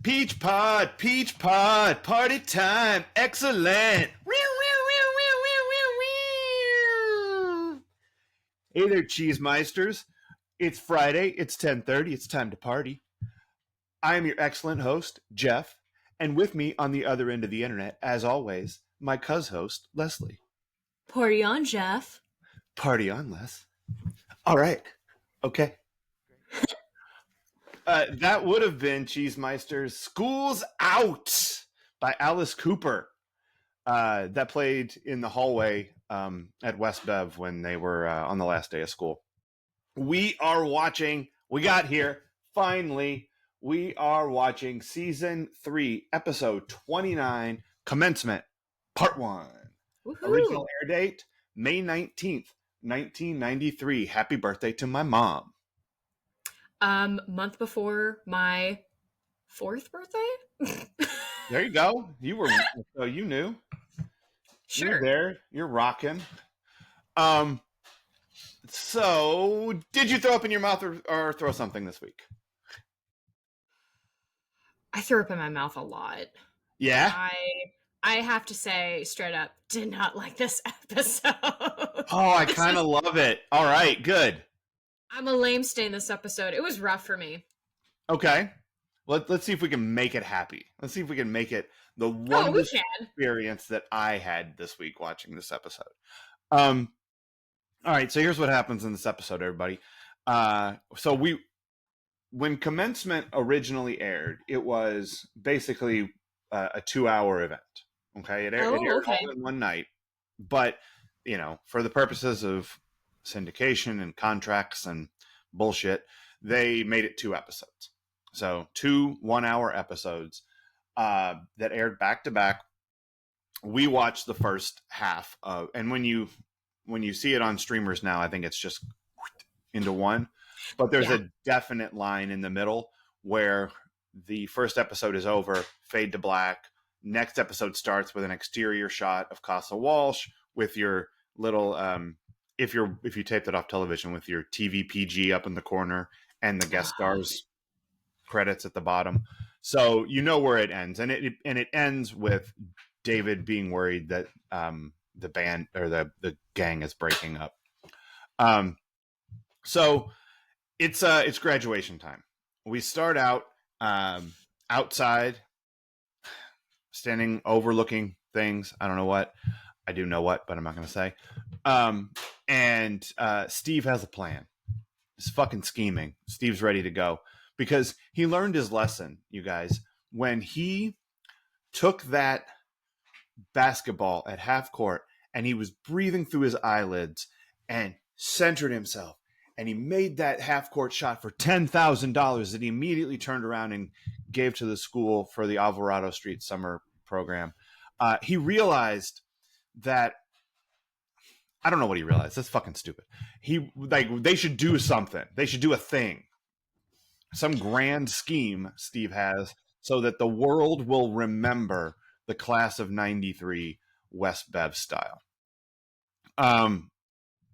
Peach pod, party time, excellent. Hey there, Cheesemeisters. It's Friday, it's 10:30, it's time to party. I am your excellent host, Jeff, and with me on the other end of the internet, as always, my cuz-host, Leslie. Party on, Jeff. Party on, Les. All right. Okay. That would have been Cheesemeister's School's Out by Alice Cooper. That played in the hallway at West Bev when they were on the last day of school. We are watching Season 3, Episode 29, Commencement, Part 1. Woo-hoo. Original air date, May 19th, 1993. Happy birthday to my mom. Month before my 4th birthday. There you go. You were, so you knew. Sure. You're there. You're rocking. So did you throw up in your mouth or throw something this week? I threw up in my mouth a lot. Yeah. I have to say, straight up, did not like this episode. Oh, I kind of love it. All right, good. I'm a lame stain this episode. It was rough for me. Okay. Let's see if we can make it happy. Let's see if we can make it the wonderful experience that I had this week watching this episode. All right, so here's what happens in this episode, everybody. When Commencement originally aired, it was basically a 2-hour event. Okay, it aired all in one night, but for the purposes of syndication and contracts and bullshit, they made it 2 episodes. So 2 1-hour episodes that aired back to back. We watched the first half of, and when you see it on streamers now, I think it's just into one. But there's a definite line in the middle where the first episode is over, fade to black. Next episode starts with an exterior shot of Casa Walsh with your little, if you taped it off television, with your TV PG up in the corner and the guest stars credits at the bottom. So you know where it ends, and it ends with David being worried that the band or the gang is breaking up. So it's graduation time. We start out outside, standing overlooking things. I don't know what. I do know what, but I'm not going to say. And Steve has a plan. He's fucking scheming. Steve's ready to go because he learned his lesson, you guys, when he took that basketball at half court and he was breathing through his eyelids and centered himself. And he made that half-court shot for $10,000 that he immediately turned around and gave to the school for the Alvarado Street summer program. He realized that, I don't know what he realized. That's fucking stupid. They should do something. They should do a thing. Some grand scheme Steve has so that the world will remember the class of 93 West Bev style.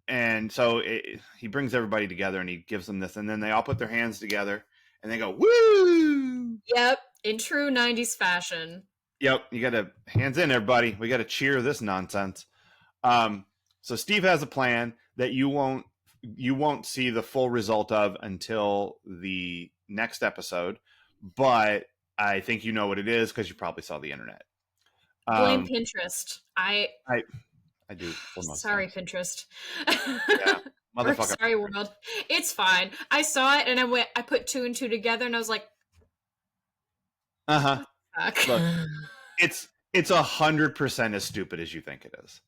And so he brings everybody together and he gives them this, and then they all put their hands together and they go, woo! Yep, in true 90s fashion. Yep, you got to hands in, everybody. We got to cheer this nonsense. So Steve has a plan that you won't see the full result of until the next episode, but I think you know what it is because you probably saw the internet. Blame Pinterest. I do. Sorry, Pinterest. Yeah, motherfucker. Sorry, world. It's fine. I saw it and I put 2 and 2 together and I was like, Look, it's 100% as stupid as you think it is.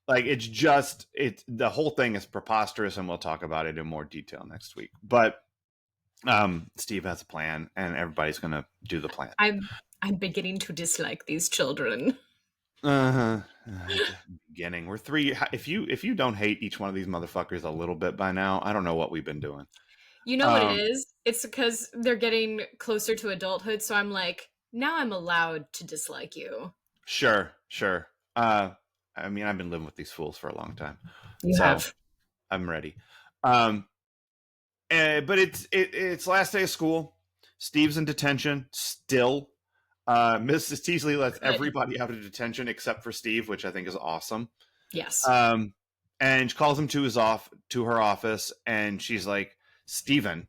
Like, the whole thing is preposterous, and we'll talk about it in more detail next week. But Steve has a plan, and everybody's going to do the plan. I'm beginning to dislike these children. Beginning. We're 3. If you don't hate each one of these motherfuckers a little bit by now, I don't know what we've been doing. You know what it is? It's because they're getting closer to adulthood, so I'm like, now I'm allowed to dislike you. Sure. I mean, I've been living with these fools for a long time. You have. I'm ready. But it's last day of school. Steve's in detention still. Mrs. Teasley lets Good. everybody out of detention except for Steve, which I think is awesome. Yes. And she calls him to her office, and she's like, Steven.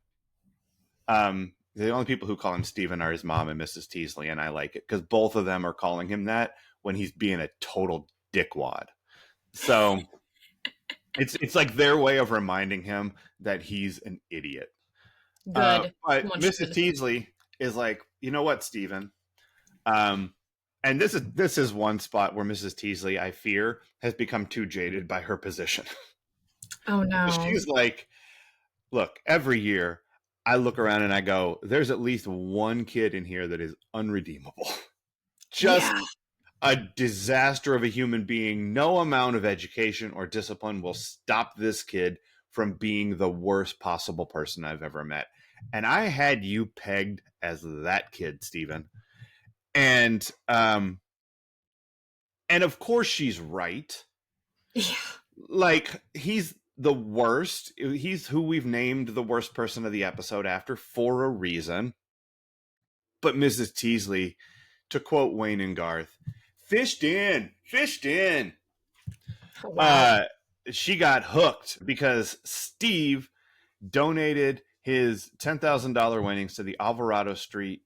The only people who call him Steven are his mom and Mrs. Teasley, and I like it because both of them are calling him that when he's being a total dickwad. So it's like their way of reminding him that he's an idiot. Good. But Someone Mrs. should. Teasley is like, you know what, Steven? And this is one spot where Mrs. Teasley, I fear, has become too jaded by her position. Oh no. She's like, look, every year I look around and I go, there's at least one kid in here that is unredeemable. Just a disaster of a human being. No amount of education or discipline will stop this kid from being the worst possible person I've ever met. And I had you pegged as that kid, Steven. And of course she's right. Yeah. Like, he's the worst. He's who we've named the worst person of the episode after for a reason. But Mrs. Teasley, to quote Wayne and Garth, fished in. Oh, wow. She got hooked because Steve donated his $10,000 winnings to the Alvarado Street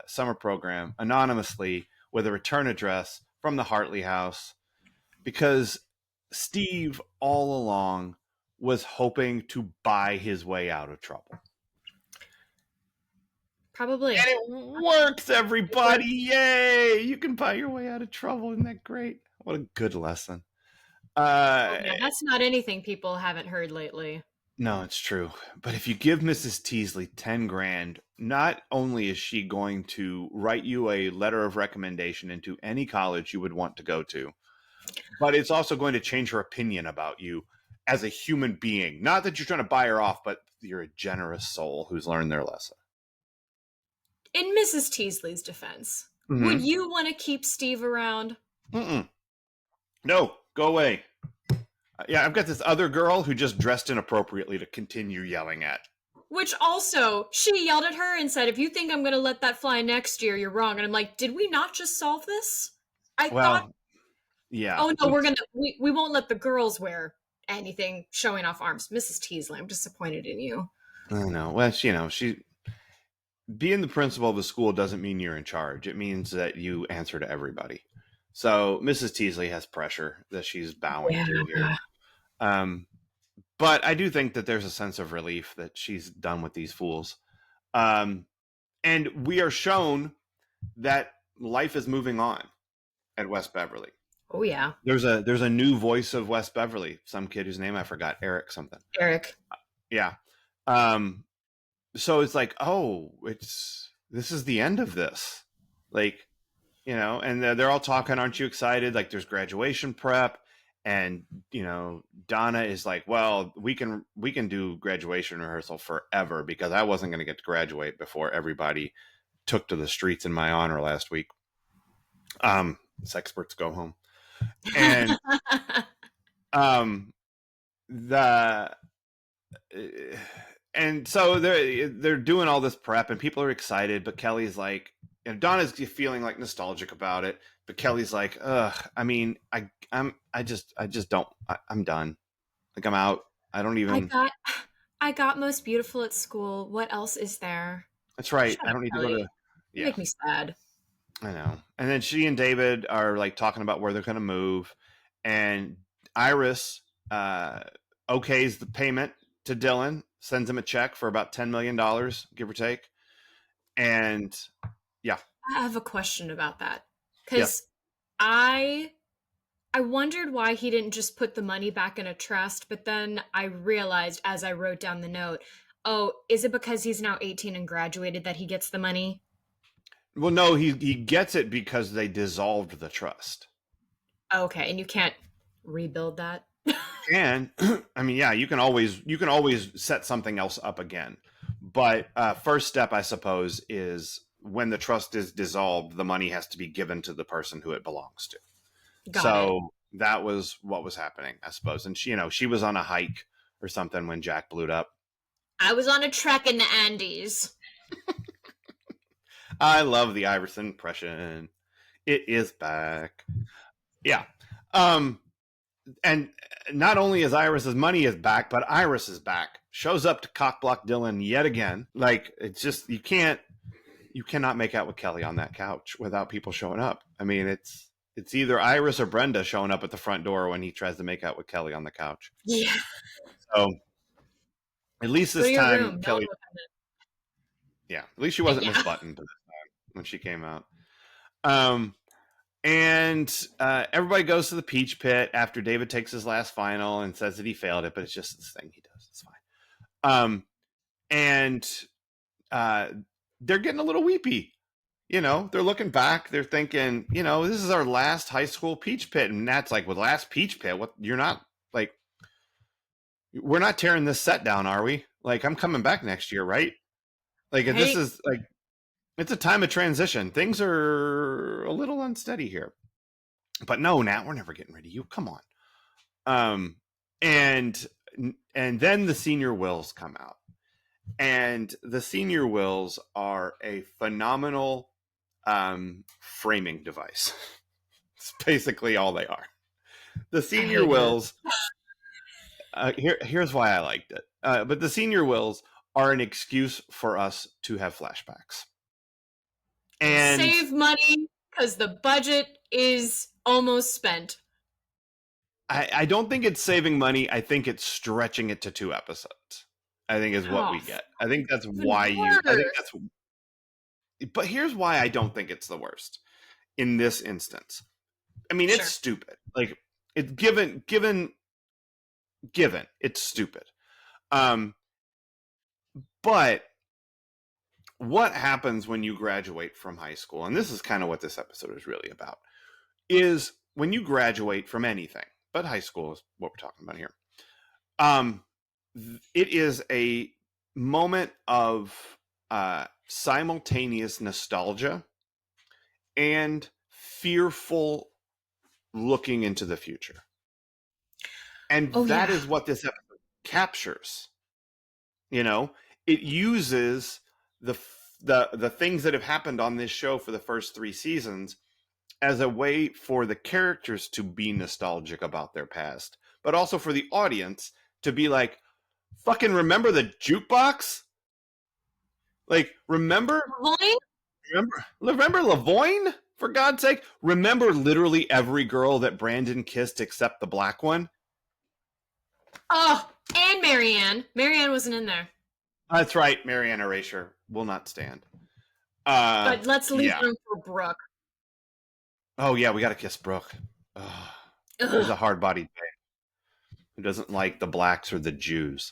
summer program anonymously with a return address from the Hartley house, because Steve all along was hoping to buy his way out of trouble. Probably. And it works, everybody. Yay! You can buy your way out of trouble. Isn't that great? What a good lesson. Yeah, that's not anything people haven't heard lately. No, it's true. But if you give Mrs. Teasley 10 grand, not only is she going to write you a letter of recommendation into any college you would want to go to, but it's also going to change her opinion about you as a human being. Not that you're trying to buy her off, but you're a generous soul who's learned their lesson. In Mrs. Teasley's defense, would you want to keep Steve around? No, go away. Yeah, I've got this other girl who just dressed inappropriately to continue yelling at. Which also, she yelled at her and said, if you think I'm going to let that fly next year, you're wrong. And I'm like, did we not just solve this? I thought... Yeah. Oh, no, we won't let the girls wear anything showing off arms. Mrs. Teasley, I'm disappointed in you. I know. Well, she... Being the principal of a school doesn't mean you're in charge. It means that you answer to everybody. So Mrs. Teasley has pressure that she's bowing to here. But I do think that there's a sense of relief that she's done with these fools. And we are shown that life is moving on at West Beverly. Oh, yeah. There's a new voice of West Beverly. Some kid whose name I forgot. Eric something. Eric. Yeah. So it's like, this is the end of this. Like, and they're all talking, aren't you excited? Like, there's graduation prep, and Donna is like, well, we can do graduation rehearsal forever because I wasn't going to get to graduate before everybody took to the streets in my honor last week. Experts go home. And and so they're doing all this prep and people are excited, but Kelly's like, Donna's feeling like nostalgic about it, but Kelly's like, I'm done. Like, I'm out. I don't even. I got most beautiful at school. What else is there? That's right. Shut I don't need Kelly. To go to. Yeah. You make me sad. I know. And then she and David are like talking about where they're going to move, and Iris okays the payment to Dylan, sends him a check for about $10 million, give or take. And yeah. I have a question about that. Because I wondered why he didn't just put the money back in a trust, but then I realized as I wrote down the note, is it because he's now 18 and graduated that he gets the money? Well, no, he gets it because they dissolved the trust. Okay, and you can't rebuild that? And I mean, yeah, you can always set something else up again. But first step, I suppose, is when the trust is dissolved, the money has to be given to the person who it belongs to. Got it. That was what was happening, I suppose. And she was on a hike or something when Jack blew it up. I was on a trek in the Andes. I love the Iris impression. It is back. Yeah. And not only is Iris's money is back, but Iris is back. Shows up to cockblock Dylan yet again. Like, it's just, you cannot make out with Kelly on that couch without people showing up. I mean, it's either Iris or Brenda showing up at the front door when he tries to make out with Kelly on the couch. Yeah. So at least this time, Kelly. Yeah, at least she wasn't Miss Button this time when she came out. And everybody goes to the Peach Pit after David takes his last final and says that he failed it, but it's just this thing he does. It's fine. And they're getting a little weepy. You know, they're looking back. They're thinking, you know, this is our last high school Peach Pit. And Nat's like, well, last Peach Pit? What? You're not, like, we're not tearing this set down, are we? Like, I'm coming back next year, right? Like, this is, like, it's a time of transition. Things are a little unsteady here. But no, Nat, we're never getting rid of you. Come on. And then the senior wills come out. And the senior wills are a phenomenal framing device. It's basically all they are. The senior wills, here's why I liked it. But the senior wills are an excuse for us to have flashbacks. And save money because the budget is almost spent. I don't think it's saving money. I think it's stretching it to 2 episodes. I think is what we get. I think that's why but here's why I don't think it's the worst in this instance. I mean, it's stupid. Like, it's given, it's stupid. But what happens when you graduate from high school, and this is kind of what this episode is really about, is when you graduate from anything, but high school is what we're talking about here. It is a moment of simultaneous nostalgia and fearful looking into the future. And that is what this episode captures. You know, it uses the things that have happened on this show for the first 3 seasons as a way for the characters to be nostalgic about their past, but also for the audience to be like, fucking remember the jukebox? Like, remember Lavoine? For God's sake, remember literally every girl that Brandon kissed except the black one? Oh, and Marianne. Marianne wasn't in there. That's right. Marianne Erasure will not stand. But let's leave room for Brooke. Oh, yeah, we got to kiss Brooke. There's a hard-bodied babe who doesn't like the blacks or the Jews.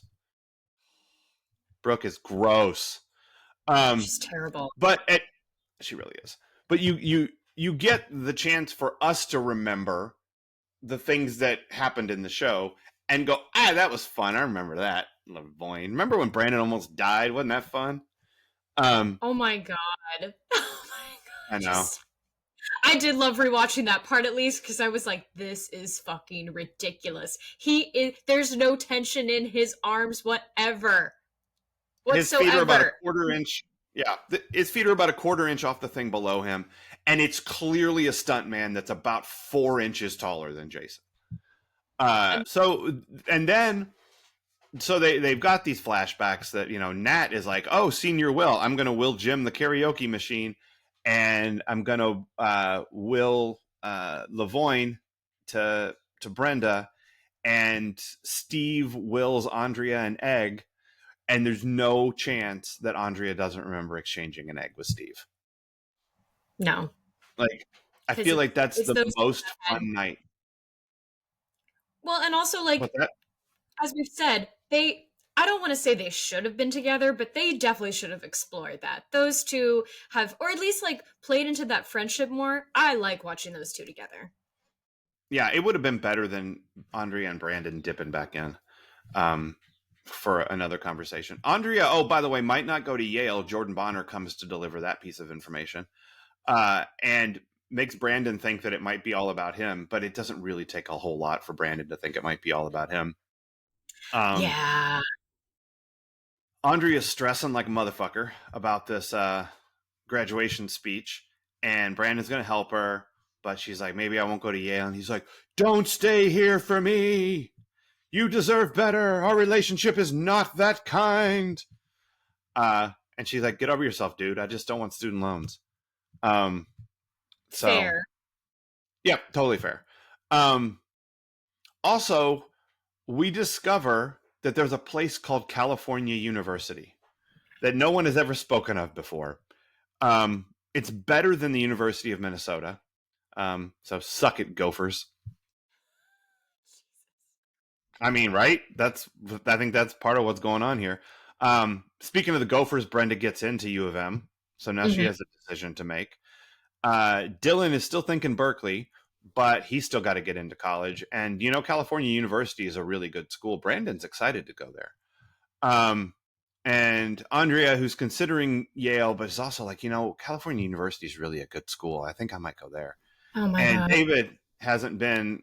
Brooke is gross. She's terrible. But she really is. But you get the chance for us to remember the things that happened in the show and go, that was fun. I remember that. Lavoine. Remember when Brandon almost died? Wasn't that fun? Oh my god. Oh my god. I know. I did love rewatching that part, at least, because I was like, this is fucking ridiculous. There's no tension in his arms whatsoever. His feet are about a quarter inch. Yeah, his feet are about a quarter inch off the thing below him, and it's clearly a stunt man that's about 4 inches taller than Jason. So they've got these flashbacks that, you know, Nat is like, oh, Senior Will, I'm going to will Jim the karaoke machine, and I'm going to will Lavoine to Brenda, and Steve wills Andrea an egg, and there's no chance that Andrea doesn't remember exchanging an egg with Steve. No. Like, I feel like that's the most fun night. Well, and also, like, as we've said, I don't want to say they should have been together, but they definitely should have explored that. Those two have, or at least, like, played into that friendship more. I like watching those two together. Yeah, it would have been better than Andrea and Brandon dipping back in for another conversation. Andrea, oh, by the way, might not go to Yale. Jordan Bonner comes to deliver that piece of information and makes Brandon think that it might be all about him, but it doesn't really take a whole lot for Brandon to think it might be all about him. Yeah. Andrea's stressing like a motherfucker about this graduation speech, and Brandon's going to help her, but she's like, maybe I won't go to Yale. And he's like, don't stay here for me. You deserve better. Our relationship is not that kind. And she's like, get over yourself, dude. I just don't want student loans. Um, so, Fair. yeah, totally fair. Also, we discover that there's a place called California University that no one has ever spoken of before. It's better than the University of Minnesota. So suck it, Gophers. I mean, right? I think that's part of what's going on here. Speaking of the Gophers, Brenda gets into U of M, so now she has a decision to make. Dylan is still thinking Berkeley, but he's still got to get into college. And California University is a really good school. Brandon's excited to go there. And Andrea, who's considering Yale, but is also like, California University is really a good school. I think I might go there. Oh my And God. David hasn't been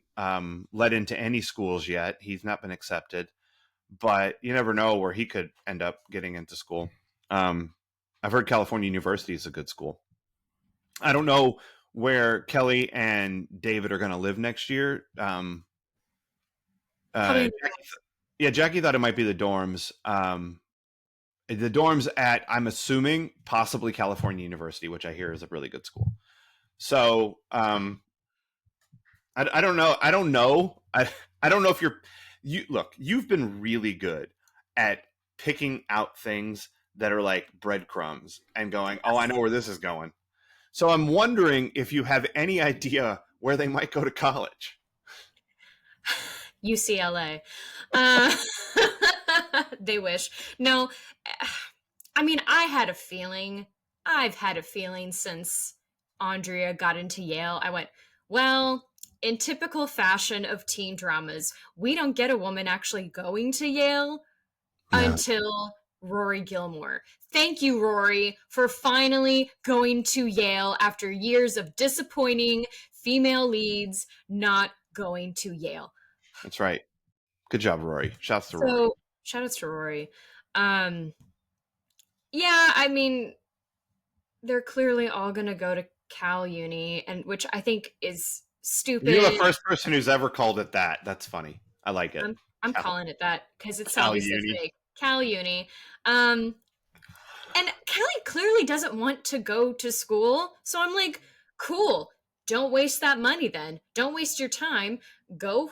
let into any schools yet. He's not been accepted, but you never know where he could end up getting into school. I've heard California University is a good school. I don't know where Kelly and David are going to live next year. Jackie thought it might be the dorms. The dorms at, I'm assuming, possibly California University, which I hear is a really good school. So I don't know. I don't know. I don't know if you've been really good at picking out things that are like breadcrumbs and going, oh, I know where this is going. So I'm wondering if you have any idea where they might go to college. UCLA. They wish. No, I mean, I've had a feeling since Andrea got into Yale. I went, well, in typical fashion of teen dramas, we don't get a woman actually going to Yale until Rory Gilmore. Thank you, Rory, for finally going to Yale after years of disappointing female leads not going to Yale. That's right. Good job, Rory. Shouts to Rory. Shout outs to Rory. Yeah, I mean, they're clearly all gonna go to Cal Uni, and which I think is stupid. You're the first person who's ever called it that. That's funny. I like it. I'm calling it that because it Cal sounds so Uni. fake. Cal Uni. And Kelly clearly doesn't want to go to school, so I'm like, cool. Don't waste that money then. Don't waste your time. Go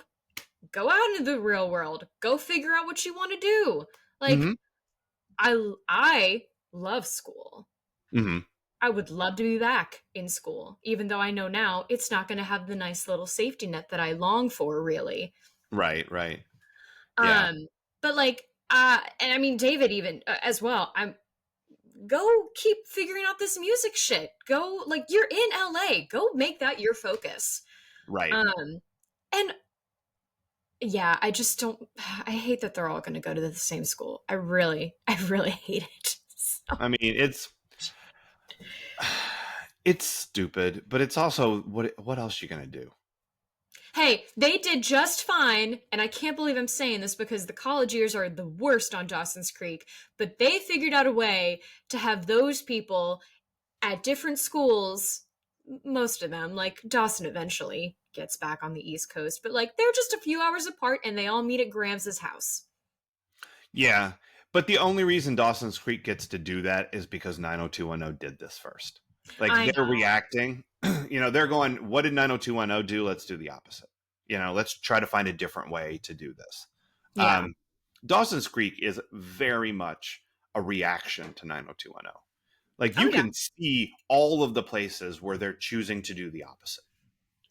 out into the real world. Go figure out what you want to do. Like, I love school. I would love to be back in school, even though I know now it's not going to have the nice little safety net that I long for, really. Right. Yeah. But like, and I mean, David even as well. Go keep figuring out this music shit. Go, like, you're in LA. Go make that your focus. Right. And yeah, I just don't. I hate that they're all going to go to the same school. I really hate it. So. I mean, it's stupid, but it's also what else are you gonna do? Hey, they did just fine, and I can't believe I'm saying this because the college years are the worst on Dawson's Creek, but they figured out a way to have those people at different schools, most of them, like Dawson eventually gets back on the East Coast, but like they're just a few hours apart and they all meet at Grams's house. Yeah, but the only reason Dawson's Creek gets to do that is because 90210 did this first. Like, they're reacting. They're going, what did 90210 do? Let's do the opposite. Let's try to find a different way to do this. Yeah. Dawson's Creek is very much a reaction to 90210. Like, you can see all of the places where they're choosing to do the opposite.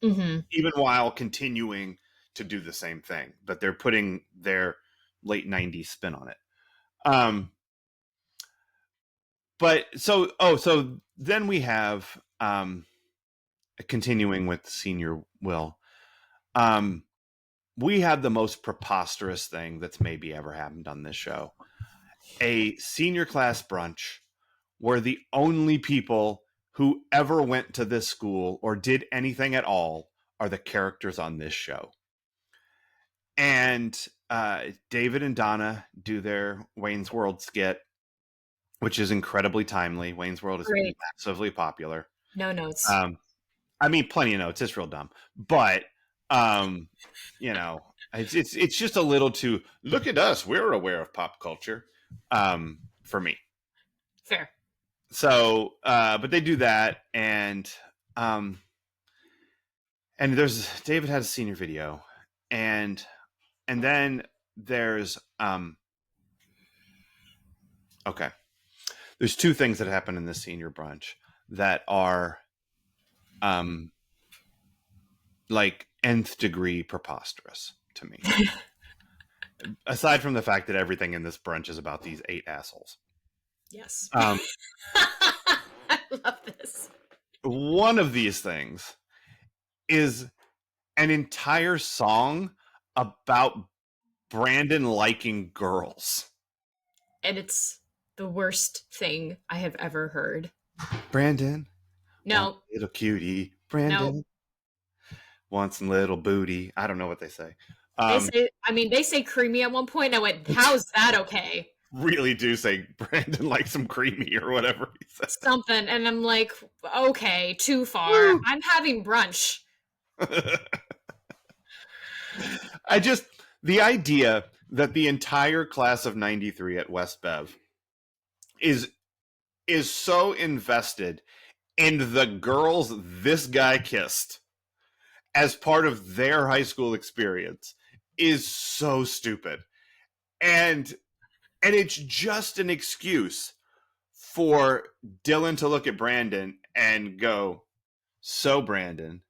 Even while continuing to do the same thing, but they're putting their late 90s spin on it. But so then we have continuing with Senior Will. We have the most preposterous thing that's maybe ever happened on this show. A senior class brunch where the only people who ever went to this school or did anything at all are the characters on this show. And David and Donna do their Wayne's World skit, which is incredibly timely. Wayne's World is Great. massively popular. No notes. I mean, plenty of notes. It's real dumb, but you know, it's just a little too. Look at us. We're aware of pop culture. For me. Fair. So, but they do that, and there's David had a senior video, and then there's okay. There's two things that happen in this senior brunch that are like nth degree preposterous to me. Aside from the fact that everything in this brunch is about these 8 assholes. Yes. I love this. One of these things is an entire song about Brandon liking girls. And it's the worst thing I have ever heard. Brandon. No. Little cutie. Brandon. No. Wants a little booty. I don't know what they say. They say creamy at one point. I went, how's that okay? Really do say Brandon likes some creamy or whatever he says. Something. And I'm like, okay, too far. Woo. I'm having brunch. The idea that the entire class of 93 at West Bev is so invested in the girls this guy kissed as part of their high school experience is so stupid. And it's just an excuse for Dylan to look at Brandon and go, so Brandon,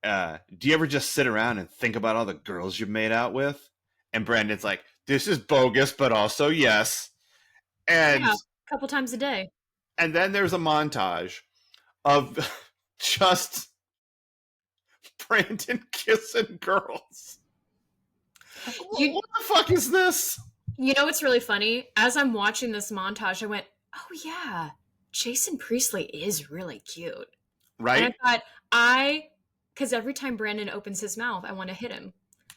do you ever just sit around and think about all the girls you've made out with? And Brandon's like, this is bogus, but also yes. And yeah, a couple times a day. And then there's a montage of just Brandon kissing girls. What the fuck is this? You know what's really funny? As I'm watching this montage, I went, oh yeah, Jason Priestley is really cute. Right? And I thought, because every time Brandon opens his mouth, I want to hit him.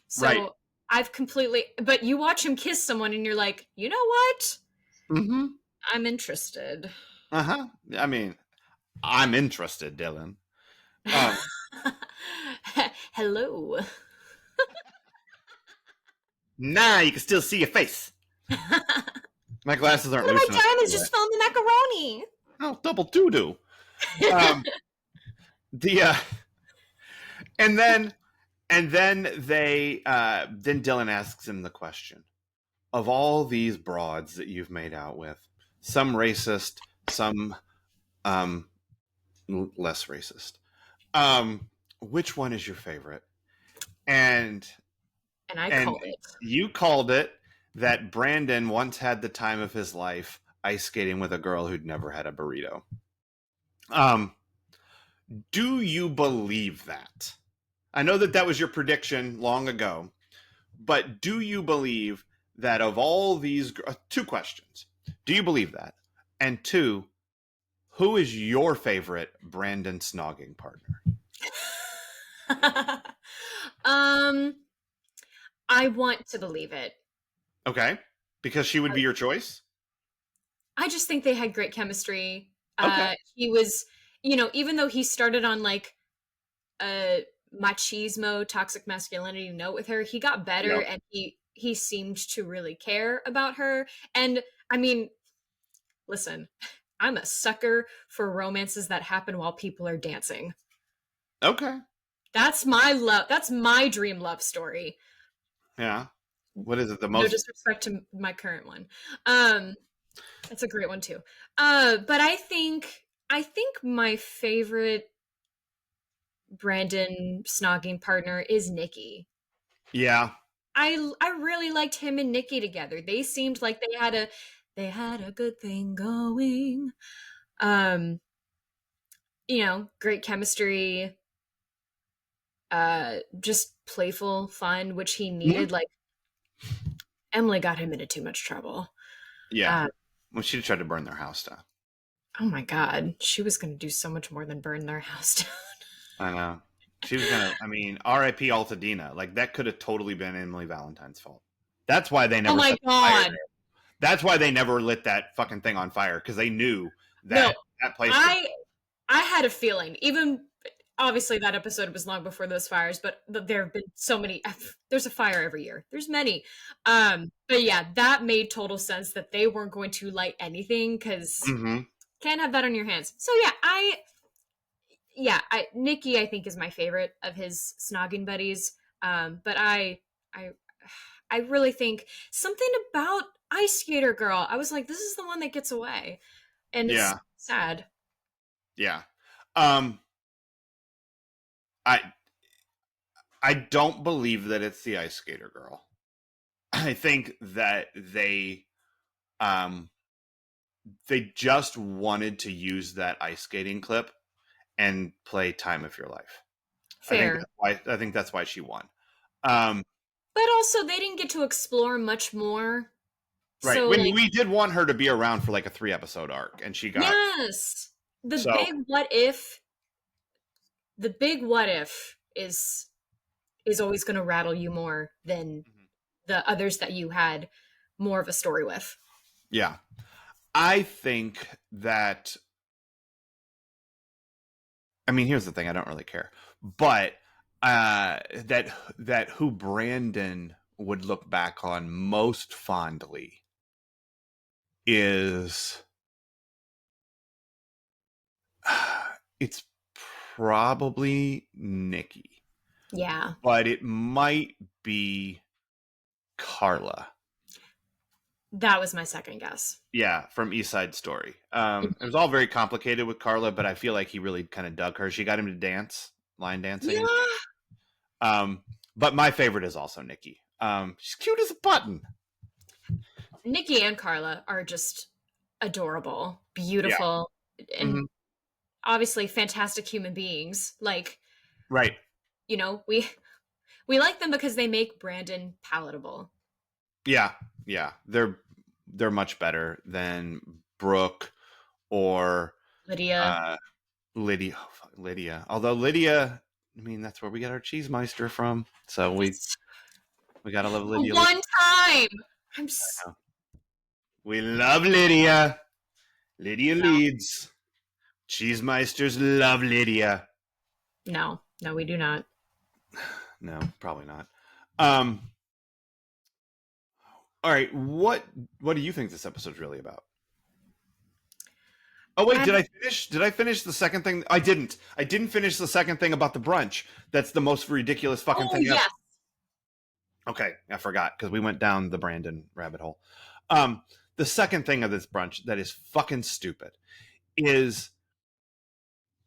So right. But you watch him kiss someone and you're like, you know what? Mm-hmm. I'm interested. Uh-huh. I mean, I'm interested, Dylan. Hello. Nah, you can still see your face. My glasses aren't loose enough. My time is just filling the macaroni. Oh, double doo-doo. And then Dylan asks him the question, of all these broads that you've made out with, some racist, some less racist, which one is your favorite? And I called it. You called it that Brandon once had the time of his life ice skating with a girl who'd never had a burrito. Do you believe that? I know that was your prediction long ago, but do you believe that of all these... two questions. Do you believe that? And two, who is your favorite Brandon snogging partner? I want to believe it. Okay. Because she would be your choice? I just think they had great chemistry. Okay. He was, even though he started on like a machismo, toxic masculinity note with her, he got better. Yep. And he seemed to really care about her. And I mean, listen, I'm a sucker for romances that happen while people are dancing. Okay. That's my love. That's my dream love story. Yeah. What is it? The most... No disrespect to my current one. That's a great one too. But I think my favorite Brandon snogging partner is Nikki. Yeah. I really liked him and Nikki together. They seemed like they had a good thing going. Great chemistry. Just playful fun, which he needed. Mm-hmm. Like Emily got him into too much trouble. Yeah. Well, she tried to burn their house down. Oh my God. She was going to do so much more than burn their house down. I know. She was going to, R.I.P. Altadena. Like, that could have totally been Emily Valentine's fault. That's why they never... Oh my God. That's why they never lit that fucking thing on fire, because they knew No, that that place could. I had a feeling. Even obviously that episode was long before those fires, but there have been so many. There's a fire every year. There's many. But yeah, that made total sense that they weren't going to light anything because Mm-hmm. can't have that on your hands. So Nikki I think is my favorite of his snogging buddies. But I I really think something about Ice Skater Girl. I was like, this is the one that gets away, and it's Yeah, sad. yeah. Um, I I don't believe that it's the ice skater girl. I think that um they just wanted to use that ice skating clip and play Time of Your Life. Fair. I think that's why she won. Um, But also, they didn't get to explore much more. right. So, When like, we did want her to be around for like a 3 episode arc, and she got yes, the so. big what if, the big what if is always going to rattle you more than the others that you had more of a story with. Yeah, I think that. I mean, here's the thing: I don't really care, but that who Brandon would look back on most fondly is it's probably Nikki, Yeah, but it might be Carla. that was my second guess. Yeah, from East Side Story. It was all very complicated with Carla, but I feel like he really kind of dug her. She got him to dance, line dancing, and Yeah, um, but my favorite is also Nikki. She's cute as a button. Nikki and Carla are just adorable, Yeah. beautiful, and Hmm. obviously fantastic human beings. Like, Right. you know, we like them because they make Brandon palatable. Yeah. Yeah. They're much better than Brooke or Lydia. uh, Lydia. Oh, fuck, Lydia. Although Lydia, I mean, that's where we get our Cheesemeister from. So That's we gotta love the Lydia. one time. I'm s- We love Lydia. Lydia no, leads. Cheesemeisters love Lydia. no, we do not. No, probably not. Um. All right. What do you think this episode's really about? Oh wait, I, did I finish? Did I finish the second thing? I didn't. I didn't finish the second thing about the brunch. That's the most ridiculous fucking oh thing ever. yes, Okay, I forgot because we went down the Brandon rabbit hole. Um, the second thing of this brunch that is fucking stupid is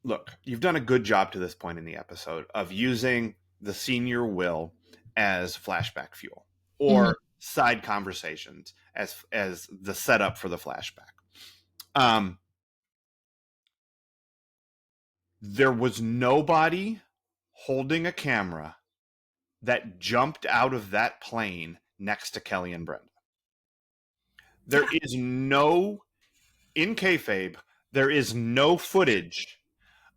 look, you've done a good job to this point in the episode of using the senior will as flashback fuel hmm or side conversations as the setup for the flashback. Um, there was nobody holding a camera that jumped out of that plane next to Kelly and Brenda. There yeah, is no in kayfabe. There is no footage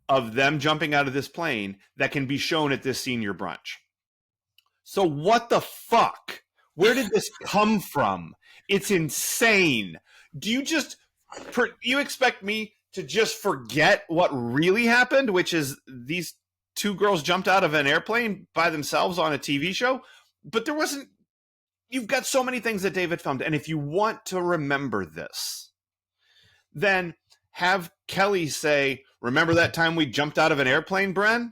of them jumping out of this plane that can be shown at this senior brunch. So what the fuck? Where did this come from? It's insane. Do you expect me to just forget what really happened, which is these two girls jumped out of an airplane by themselves on a TV show? But there wasn't. You've got so many things that David filmed, and if you want to remember this, then have Kelly say, "Remember that time we jumped out of an airplane, Bren?"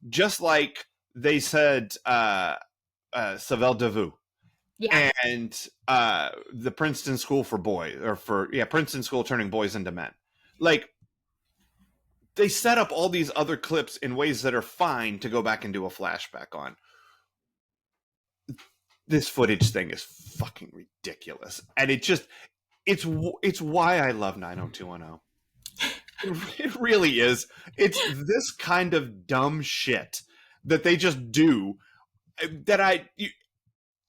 Just like they said, Savelle Devu yeah. and the Princeton School for Boys, or Princeton School turning boys into men. Like they set up all these other clips in ways that are fine to go back and do a flashback on. This footage thing is fucking ridiculous, and it's why I love 90210. It really is. It's this kind of dumb shit that they just do that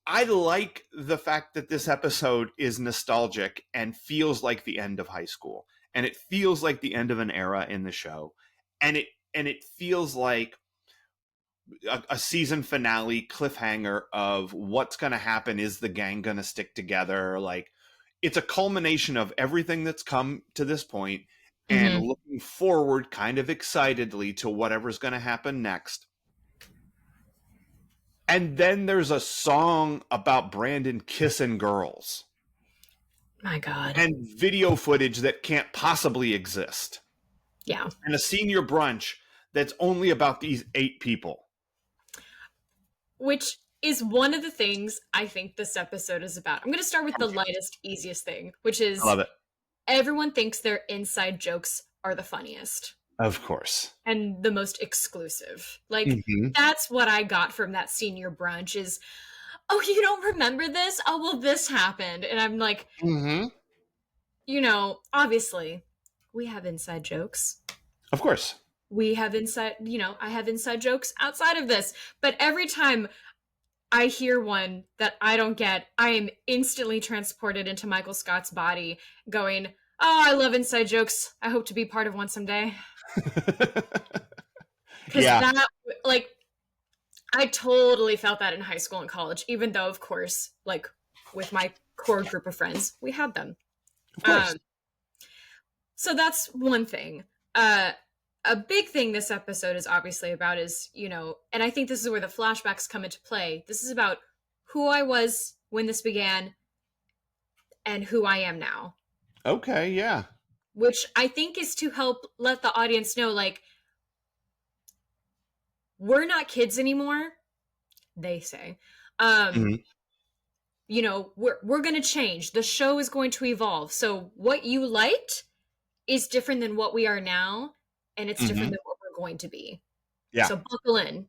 I like the fact that this episode is nostalgic and feels like the end of high school, and it feels like the end of an era in the show, and it feels like a season finale cliffhanger of what's going to happen. Is the gang going to stick together? Like it's a culmination of everything that's come to this point and Mm-hmm. looking forward kind of excitedly to whatever's going to happen next. And then there's a song about Brandon kissing girls. My God. And video footage that can't possibly exist. Yeah. And a senior brunch that's only about these 8 people. Which is one of the things I think this episode is about. I'm going to start with the lightest, easiest thing, which is I love it. Everyone thinks their inside jokes are the funniest. Of course. And the most exclusive. Like, that's what I got from that senior brunch is, oh, you don't remember this? Oh, well, this happened. And I'm like, you know, obviously, we have inside jokes. Of course. We have inside, you know, I have inside jokes outside of this. But every time I hear one that I don't get, I am instantly transported into Michael Scott's body going, oh, I love inside jokes. I hope to be part of one someday. Because that, like, I totally felt that in high school and college, even though, of course, like, with my core group of friends, we had them. Of course. So that's one thing. A big thing this episode is obviously about is, you know, and I think this is where the flashbacks come into play. This is about who I was when this began and who I am now. Okay, yeah. Which I think is to help let the audience know, like, we're not kids anymore, they say. You know, we're going to change. The show is going to evolve. So what you liked is different than what we are now, and it's different than what we're going to be. Yeah. So buckle in.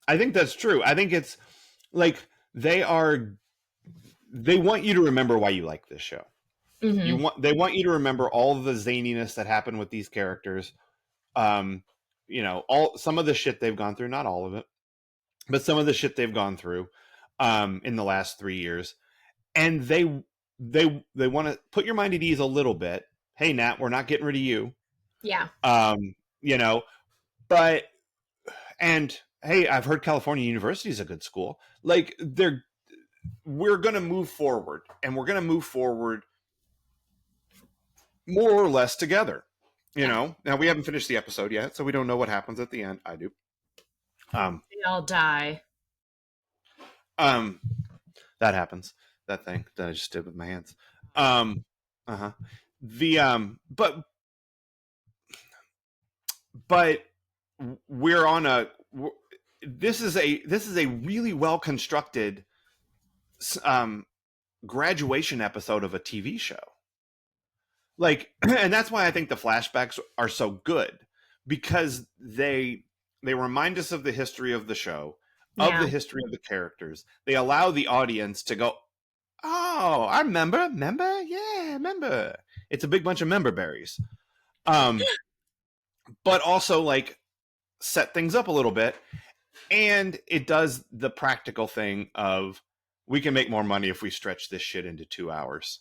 I think that's true. I think it's like they want you to remember why you like this show. They want you to remember all the zaniness that happened with these characters. You know, some of the shit they've gone through, not all of it, but some of the shit they've gone through in the last 3 years. And they want to put your mind at ease a little bit. Hey, Nat, we're not getting rid of you. Yeah. You know, and hey, I've heard California University is a good school. Like we're going to move forward, and we're going to move forward more or less together. You know, now we haven't finished the episode yet, so we don't know what happens at the end. I do. They all die. That happens. That thing that I just did with my hands. But we're on this is a really well constructed graduation episode of a TV show. Like, and that's why I think the flashbacks are so good, because they remind us of the history of the show, of the history of the characters. They allow the audience to go, oh, I remember. Yeah, remember. It's a big bunch of member berries. But also, like, set things up a little bit. And it does the practical thing of, we can make more money if we stretch this shit into 2 hours.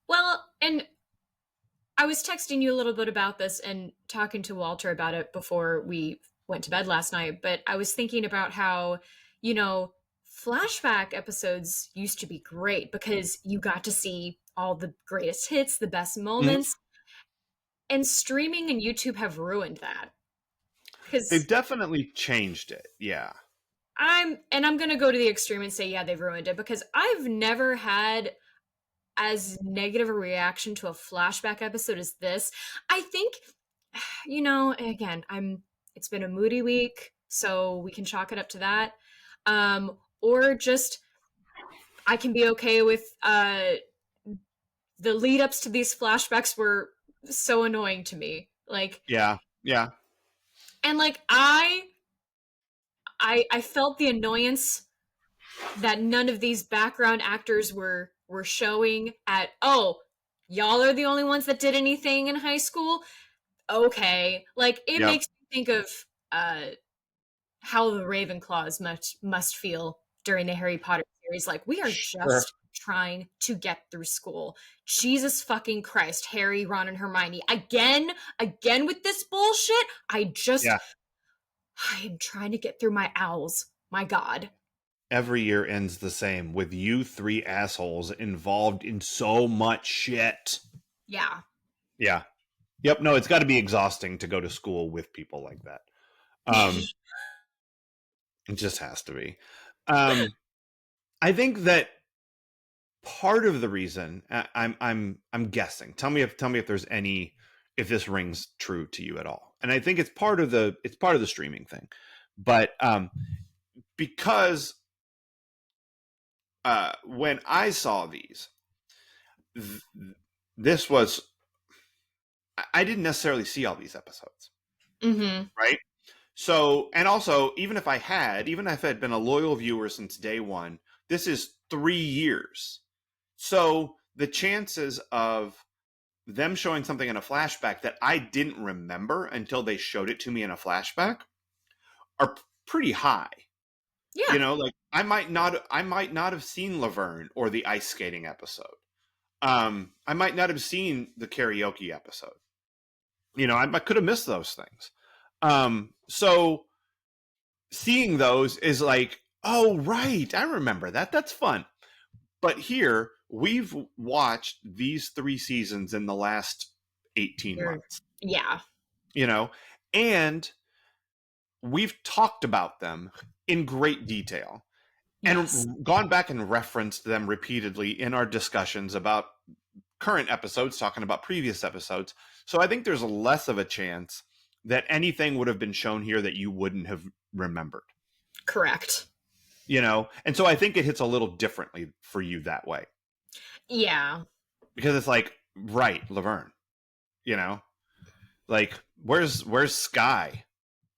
Well, and I was texting you a little bit about this and talking to Walter about it before we went to bed last night, but I was thinking about how, you know, flashback episodes used to be great because you got to see all the greatest hits, the best moments, and streaming and YouTube have ruined that. They've definitely changed it, yeah. I'm going to go to the extreme and say, yeah, they've ruined it, because I've never had as negative a reaction to a flashback episode as this. I think, you know, again, it's been a moody week, so we can chalk it up to that. Or just, I can be okay with the lead ups to these flashbacks were so annoying to me. Like, yeah. And like, I felt the annoyance that none of these background actors were showing at, oh, y'all are the only ones that did anything in high school? Okay. Like, it makes me think of how the Ravenclaws must feel during the Harry Potter series. Like, we are just trying to get through school. Jesus fucking Christ, Harry, Ron, and Hermione. Again with this bullshit? I am trying to get through my owls. My God. every year ends the same with you three assholes involved in so much shit. Yeah. Yeah. Yep. No, it's got to be exhausting to go to school with people like that. It just has to be. I think that part of the reason I'm guessing. Tell me if there's any if this rings true to you at all. And I think it's part of the streaming thing, but because when I saw these, th- this was I didn't necessarily see all these episodes, right? So, and also, even if I'd been a loyal viewer since day one, this is 3 years. So the chances of them showing something in a flashback that I didn't remember until they showed it to me in a flashback are pretty high. Yeah. Like I might not have seen Laverne or the ice skating episode. I might not have seen the karaoke episode. I could have missed those things. So seeing those is like, oh right, I remember that. That's fun. But here we've watched these 3 seasons in the last 18 months. Yeah. And we've talked about them in great detail and gone back and referenced them repeatedly in our discussions about current episodes, talking about previous episodes. So I think there's less of a chance that anything would have been shown here that you wouldn't have remembered. Correct. And so I think it hits a little differently for you that way. Yeah. Because it's like, right, Laverne, like where's Sky?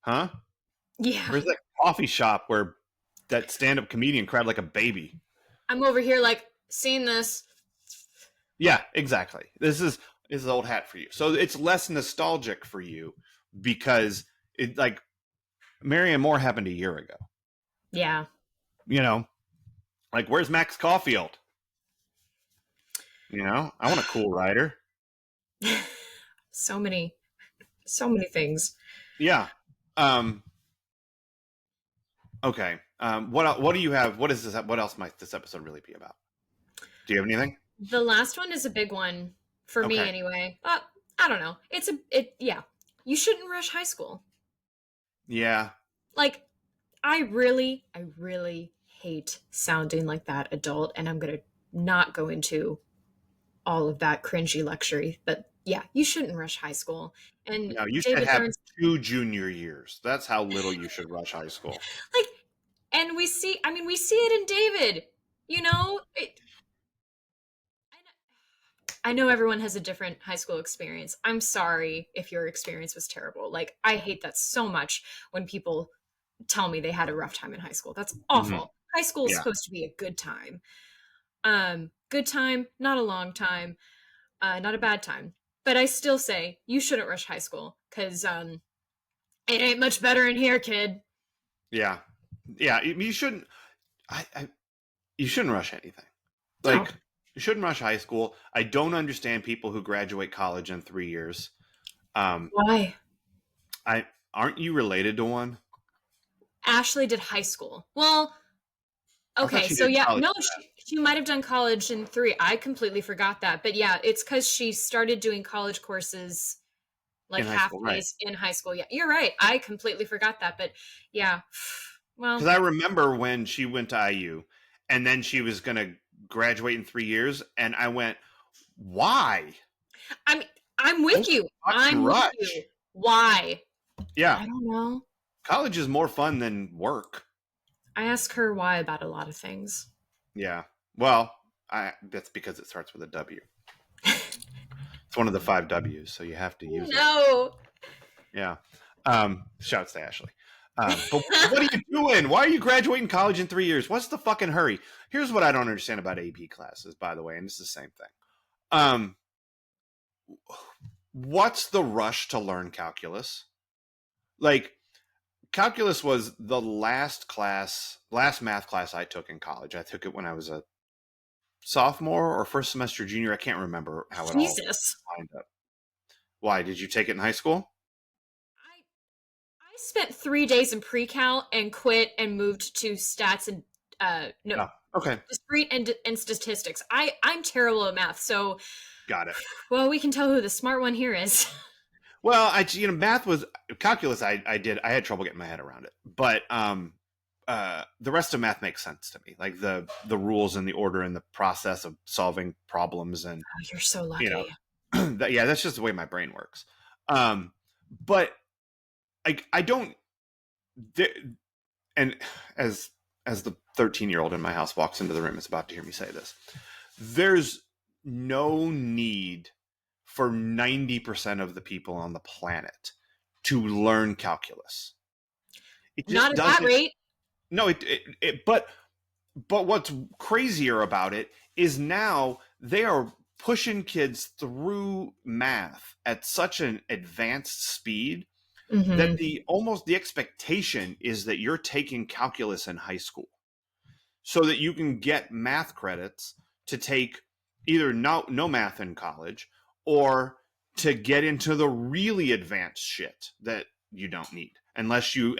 Huh? Yeah. Where's that coffee shop where that stand-up comedian cried like a baby? I'm over here like seeing this. Yeah, exactly. This is old hat for you. So it's less nostalgic for you because it like Marianne Moore happened a year ago. Yeah. Like where's Max Caulfield? I want a cool rider. So many things. Yeah. Okay. What do you have? What is this? What else might this episode really be about? Do you have anything? The last one is a big one for me anyway. I don't know. Yeah. You shouldn't rush high school. Yeah. Like, I really hate sounding like that adult, and I'm going to not go into all of that cringy luxury, but yeah, you shouldn't rush high school. And no, you should have 2 junior years. That's how little you should rush high school. Like, and we see it in David, I know everyone has a different high school experience. I'm sorry if your experience was terrible. Like, I hate that so much when people tell me they had a rough time in high school. That's awful. Mm-hmm. High school is supposed to be a good time. Good time, not a long time, not a bad time. But I still say you shouldn't rush high school because it ain't much better in here, kid. Yeah. You shouldn't. You shouldn't rush anything. Like, no. You shouldn't rush high school. I don't understand people who graduate college in 3 years. Why? Aren't you related to one? Ashley did high school. Well, okay, so yeah, no, she might have done college in 3. I completely forgot that. But yeah, it's because she started doing college courses like half days in high school. Yeah, you're right. I completely forgot that. But yeah, well. Because I remember when she went to IU and then she was going to graduate in 3 years. And I went, why? I'm with you. I'm with you. Why? Yeah. I don't know. College is more fun than work. I ask her why about a lot of things. Yeah. Well, that's because it starts with a W. It's one of the 5 W's, so you have to use it. No. Yeah. Shouts to Ashley. But what are you doing? Why are you graduating college in 3 years? What's the fucking hurry? Here's what I don't understand about AP classes, by the way, and it's the same thing. What's the rush to learn calculus? Like, calculus was the last math class I took in college. I took it when I was a sophomore or first semester junior. I can't remember how it all lined up. Why? Did you take it in high school? I spent 3 days in pre-cal and quit and moved to stats and No, Oh, okay. discrete and statistics. I'm terrible at math, so Got it. well, we can tell who the smart one here is. Well, math was calculus. I had trouble getting my head around it, but the rest of math makes sense to me. Like the rules and the order and the process of solving problems, and Oh, you're so you know, lucky. that's just the way my brain works. But I don't. And as the 13-year-old in my house walks into the room, is about to hear me say this. There's no need for 90% of the people on the planet to learn calculus. It Not just at that doesn't. rate. No, but what's crazier about it is now they are pushing kids through math at such an advanced speed that the expectation is that you're taking calculus in high school so that you can get math credits to take either no math in college or to get into the really advanced shit that you don't need unless you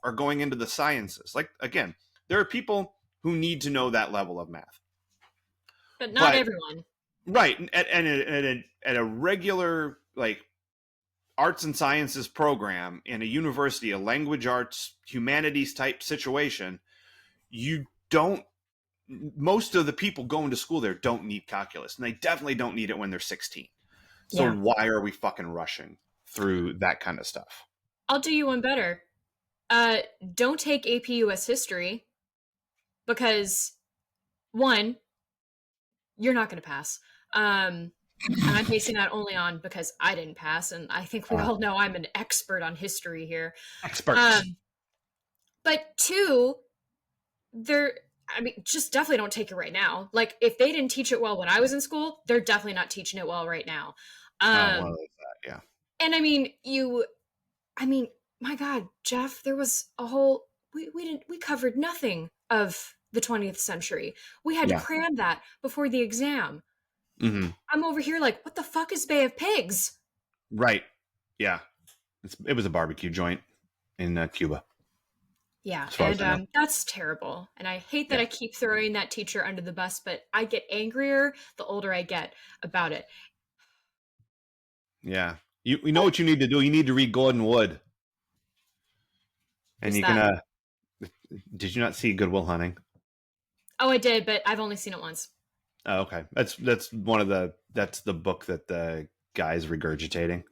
are going into the sciences. Like, again, there are people who need to know that level of math, But not but everyone. right at a regular, like, arts and sciences program in a university, a language arts humanities type situation, you don't most of the people going to school there don't need calculus, and they definitely don't need it when they're 16. So Yeah. why are we fucking rushing through that kind of stuff? I'll do you one better. Uh, don't take AP US history because one, you're not going to pass. And I'm basing that only on because I didn't pass, and I think we all know I'm an expert on history here. Experts. But two, they're I mean, just definitely don't take it right now. Like, if they didn't teach it well when I was in school, they're definitely not teaching it well right now. Oh, well, Um, that, yeah. and I mean, my God, Jeff, there was a whole we covered nothing of the 20th century. We had to Yeah. cram that before the exam. Mm-hmm. I'm over here like, what the fuck is Bay of Pigs? Right. Yeah. It was a barbecue joint in Cuba, Yeah, as far as and I know. that's terrible. And I hate that Yeah. I keep throwing that teacher under the bus, but I get angrier the older I get about it. Yeah. You know what you need to do? You need to read Gordon Wood. And Who's you can that? did you not see Good Will Hunting? Oh, I did, but I've only seen it once. Oh, okay. That's the book that the guy's regurgitating.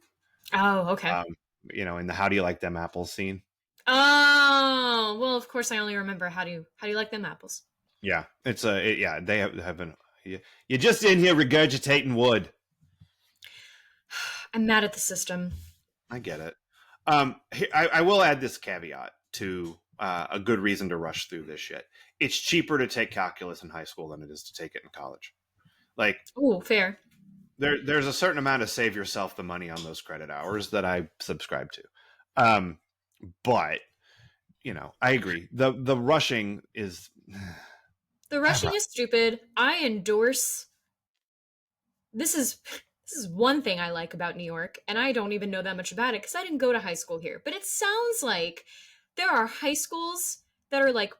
Oh, okay. Um, in the "How do you like them apples" scene. Oh, well, of course I only remember how do you like them apples? Yeah, yeah. They have been. You're just in here regurgitating wood. I'm mad at the system. I get it. I will add this caveat to a good reason to rush through this shit. It's cheaper to take calculus in high school than it is to take it in college. Like, Oh, fair. there's a certain amount of save yourself the money on those credit hours that I subscribe to. But I agree. The rushing is The rushing is stupid. I endorse this is one thing I like about New York, and I don't even know that much about it because I didn't go to high school here. But it sounds like there are high schools that are like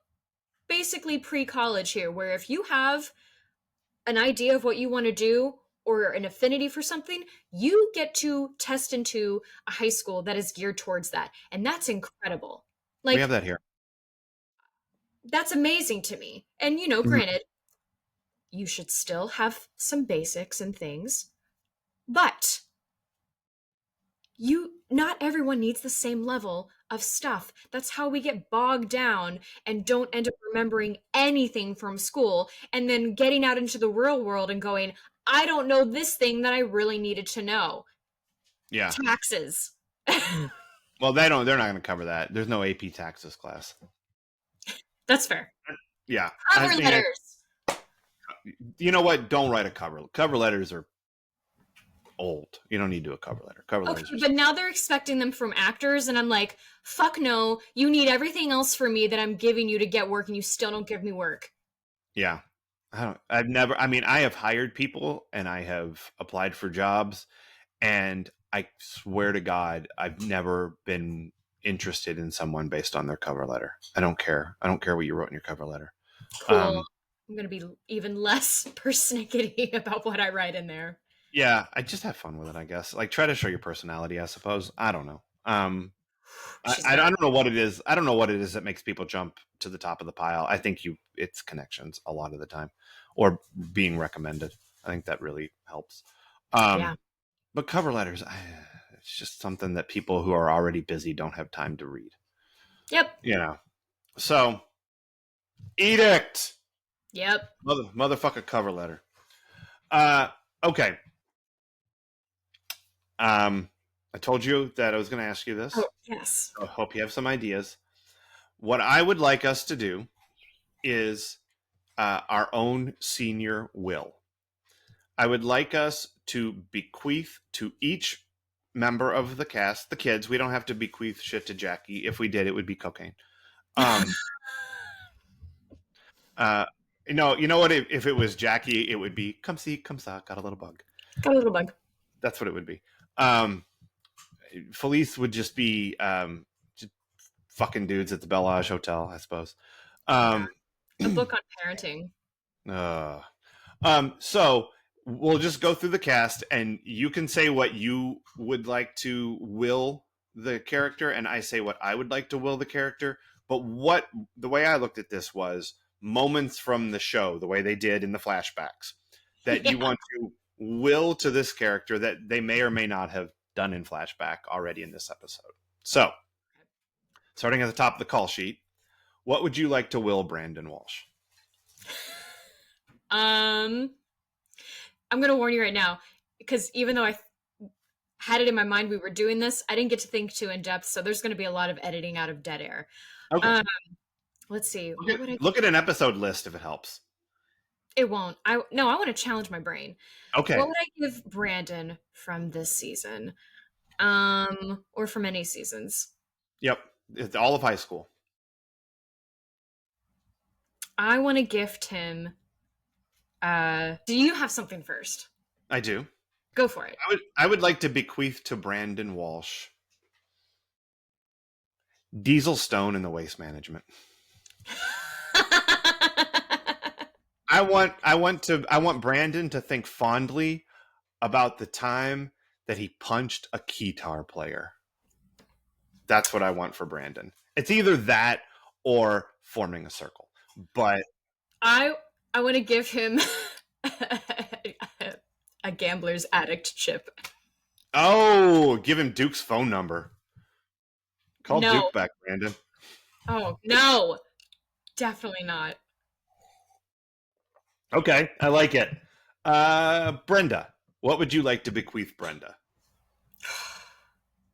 basically pre-college here, where if you have an idea of what you want to do or an affinity for something, you get to test into a high school that is geared towards that. And that's incredible. we have Like, that here. that's amazing to me. And, Mhm. granted, you should still have some basics and things, but not everyone needs the same level of stuff. That's how we get bogged down and don't end up remembering anything from school and then getting out into the real world and going, I don't know this thing that I really needed to know. Yeah. Taxes. Well, they're not going to cover that. There's no AP taxes class. That's fair. Yeah. I Cover mean, letters. you know what? Don't write a cover letters are old. You don't need to do a cover letter. Cover Okay, letters are but now they're expecting them from actors, and I'm like, fuck no, you need everything else for me that I'm giving you to get work, and you still don't give me work. yeah. I have hired people and I have applied for jobs, and I swear to God, I've never been interested in someone based on their cover letter. I don't care. I don't care what you wrote in your cover letter. Cool. I'm going to be even less persnickety about what I write in there. Yeah, I just have fun with it, I guess. Like, try to show your personality, I suppose. I don't know. I don't know what it is. I don't know what it is that makes people jump to the top of the pile. I think it's connections a lot of the time, or being recommended. I think that really helps. Yeah. But cover letters, it's just something that people who are already busy don't have time to read. Yep. You know. So, edict. Yep. Motherfucker cover letter. Okay. I told you that I was going to ask you this. Oh, yes. I hope you have some ideas. What I would like us to do is our own senior will. I would like us to bequeath to each member of the cast, the kids. We don't have to bequeath shit to Jackie. If we did, it would be cocaine. You know what? If it was Jackie, it would be come see, come saw, got a little bug. Got a little bug. That's what it would be. Felice would just be just fucking dudes at the Bellage Hotel, I suppose. A book on parenting. So we'll just go through the cast, and you can say what you would like to will the character, and I say what I would like to will the character. But the way I looked at this was moments from the show, the way they did in the flashbacks, that you want to will to this character that they may or may not have done in flashback already in this episode. So, starting at the top of the call sheet, what would you like to will Brandon Walsh? I'm going to warn you right now, because even though I had it in my mind we were doing this, I didn't get to think too in depth, so there's going to be a lot of editing out of dead air. Okay. Let's see. Look at an episode list if it helps. It won't. I want to challenge my brain. Okay. What would I give Brandon from this season? Or from any seasons? Yep. It's all of high school. I want to gift him. Do you have something first? I do. Go for it. I would like to bequeath to Brandon Walsh Diesel Stone in the waste management. I want Brandon to think fondly about the time that he punched a keytar player. That's what I want for Brandon. It's either that or forming a circle. But I want to give him a gambler's addict chip. Oh, give him Duke's phone number. Call Duke back, Brandon. Oh, no. Definitely not. Okay, I like it. Brenda, what would you like to bequeath Brenda?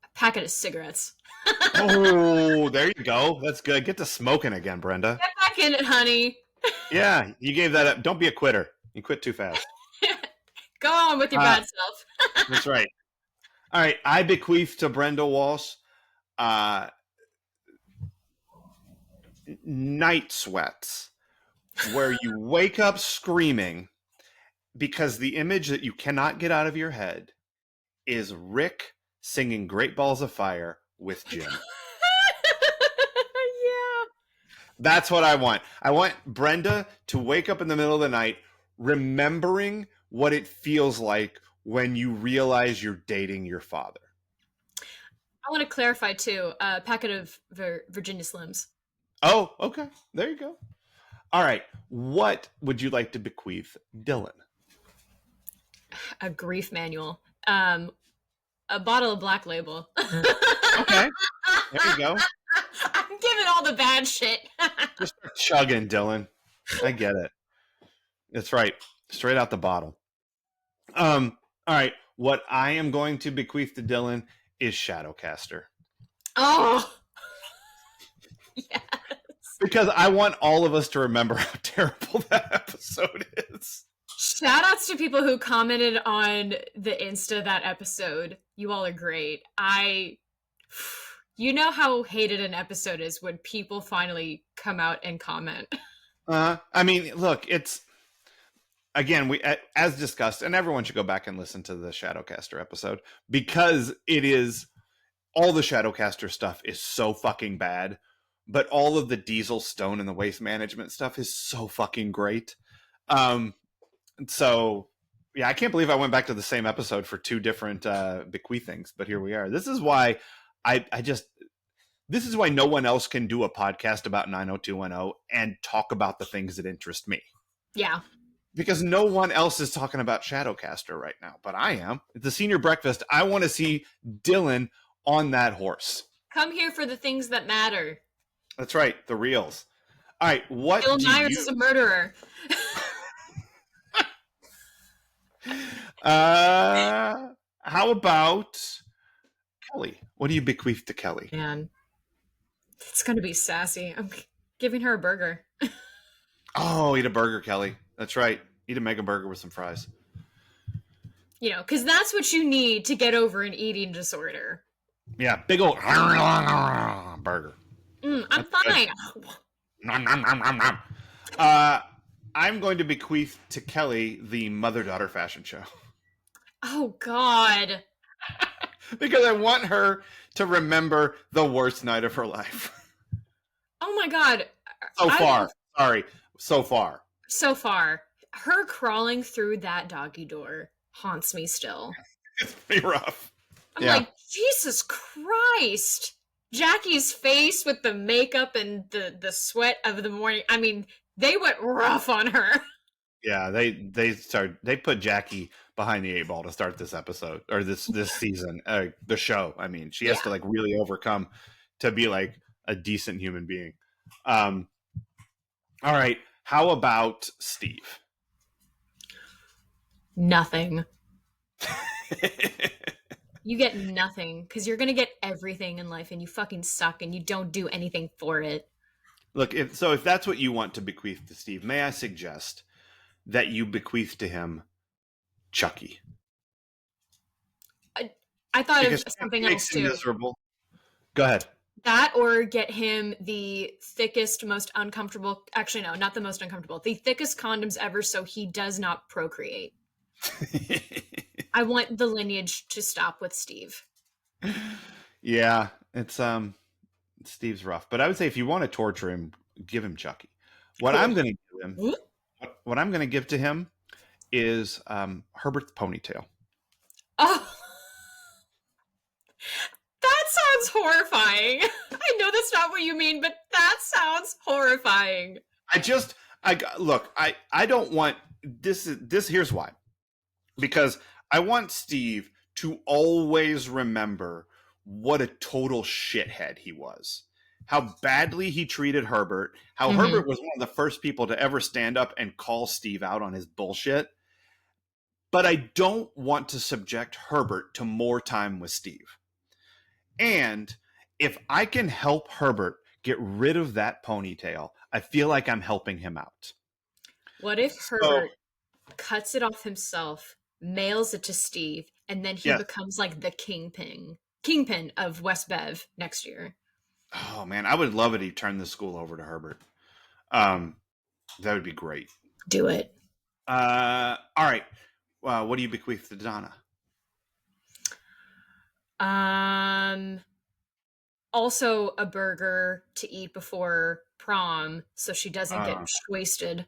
A packet of cigarettes. Oh, there you go. That's good. Get to smoking again, Brenda. Get back in it, honey. Yeah, you gave that up. Don't be a quitter. You quit too fast. Go on with your bad self. That's right. All right, I bequeath to Brenda Walsh night sweats, where you wake up screaming because the image that you cannot get out of your head is Rick singing Great Balls of Fire with Jim. Yeah. That's what I want. I want Brenda to wake up in the middle of the night remembering what it feels like when you realize you're dating your father. I want to clarify, too, a packet of Virginia Slims. Oh, okay. There you go. All right. What would you like to bequeath Dylan? A grief manual. A bottle of Black Label. Okay. There you go. I'm giving all the bad shit. Just start chugging, Dylan. I get it. That's right. Straight out the bottle. All right. What I am going to bequeath to Dylan is Shadowcaster. Oh. Yes. Because I want all of us to remember how terrible that episode is. Shout outs to people who commented on the Insta that episode. You all are great. You know how hated an episode is when people finally come out and comment. I mean, look, it's, again, we, as discussed, and everyone should go back and listen to the Shadowcaster episode, because it is, all the Shadowcaster stuff is so fucking bad, but all of the Diesel, Stone, and the waste management stuff is so fucking great. So yeah, I can't believe I went back to the same episode for two different bequeathings, but here we are. This is why this is why no one else can do a podcast about 90210 and talk about the things that interest me. Yeah. Because no one else is talking about Shadowcaster right now, but I am. It's the senior breakfast. I want to see Dylan on that horse. Come here for the things that matter. That's right, the reels. All right, what Bill Myers is a murderer. How about Kelly? What do you bequeath to Kelly? Man, it's going to be sassy. I'm giving her a burger. Oh, eat a burger, Kelly. That's right. Eat a mega burger with some fries. You know, because that's what you need to get over an eating disorder. Yeah, big old burger. I'm fine. I'm going to bequeath to Kelly the mother-daughter fashion show. Oh, God. Because I want her to remember the worst night of her life. Oh, my God. So far. So far. Her crawling through that doggy door haunts me still. It's pretty rough. I'm like, Jesus Christ. Jackie's face with the makeup and the sweat of the morning. I mean, they went rough on her. Yeah, they put Jackie behind the 8 ball to start this episode or this season, the show. I mean, she has to like really overcome to be like a decent human being. All right, how about Steve? Nothing. You get nothing because you're going to get everything in life and you fucking suck and you don't do anything for it. Look, if that's what you want to bequeath to Steve, may I suggest that you bequeath to him Chucky? I thought of something else too. Miserable. Go ahead. That or get him the thickest, most uncomfortable, actually no, not the most uncomfortable, the thickest condoms ever so he does not procreate. I want the lineage to stop with Steve. Yeah, it's Steve's rough, but I would say if you want to torture him, give him Chucky. What I'm going to give him, what I'm going to give to him, is Herbert's ponytail. Oh, that sounds horrifying. I know that's not what you mean, but that sounds horrifying. I don't want this. Here's why. Because I want Steve to always remember what a total shithead he was. How badly he treated Herbert. How Herbert was one of the first people to ever stand up and call Steve out on his bullshit. But I don't want to subject Herbert to more time with Steve. And if I can help Herbert get rid of that ponytail, I feel like I'm helping him out. What if Herbert cuts it off himself, mails it to Steve, and then he becomes like the kingpin of West Bev next year? Oh man, I would love it if he turned the school over to Herbert. That would be great. Do it. All right. What do you bequeath to Donna? Also a burger to eat before prom so she doesn't get wasted.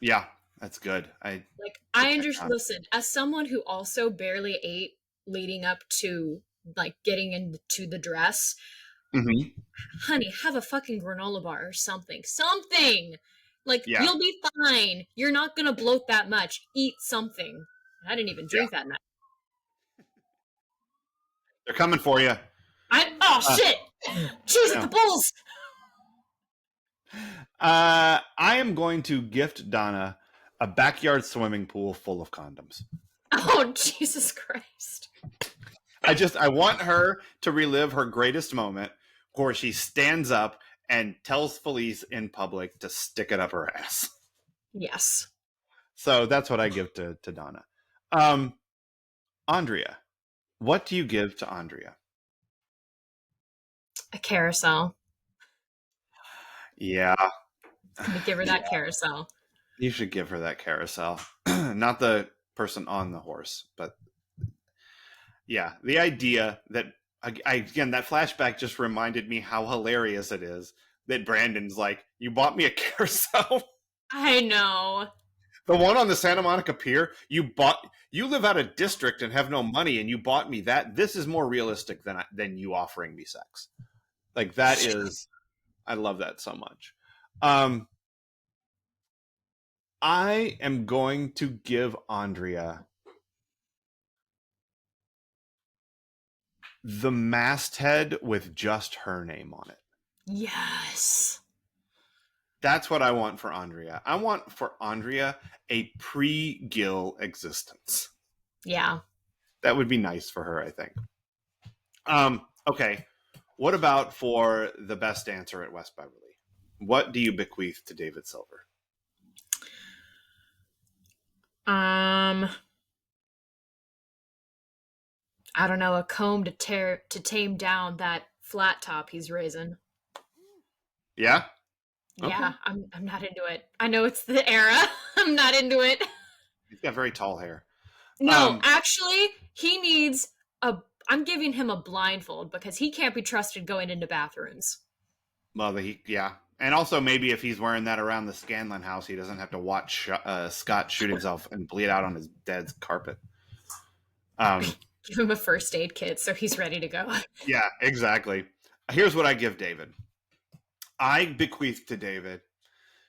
Yeah, that's good. Listen, as someone who also barely ate leading up to like getting into the dress, honey, have a fucking granola bar or something. You'll be fine. You're not gonna bloat that much. Eat something. I didn't even drink that night. They're coming for you. Shit! Cheese at the Bulls! I am going to gift Donna a backyard swimming pool full of condoms. Oh, Jesus Christ. I want her to relive her greatest moment where she stands up and tells Felice in public to stick it up her ass. Yes. So that's what I give to Donna. Andrea, what do you give to Andrea? A carousel. Yeah. Can we give her that carousel? You should give her that carousel. Not the person on the horse, but yeah, the idea that, again, that flashback just reminded me how hilarious it is that Brandon's like, you bought me a carousel. I know. The one on the Santa Monica Pier, you live out of district and have no money, and you bought me that. This is more realistic than you offering me sex. Like, that is, I love that so much. I am going to give Andrea the masthead with just her name on it. Yes. That's what I want for Andrea. I want for Andrea a pre-Gil existence. Yeah. That would be nice for her, I think. Okay. What about for the best dancer at West Beverly? What do you bequeath to David Silver? I don't know, a comb to tame down that flat top he's raising. Yeah? Yeah, okay. I'm not into it. I know it's the era. I'm not into it. He's got very tall hair. No, actually, he needs I'm giving him a blindfold because he can't be trusted going into bathrooms. Well, yeah. And also maybe if he's wearing that around the Scanlon house, he doesn't have to watch Scott shoot himself and bleed out on his dad's carpet. Give him a first aid kit so he's ready to go. Yeah, exactly. Here's what I give David. I bequeath to David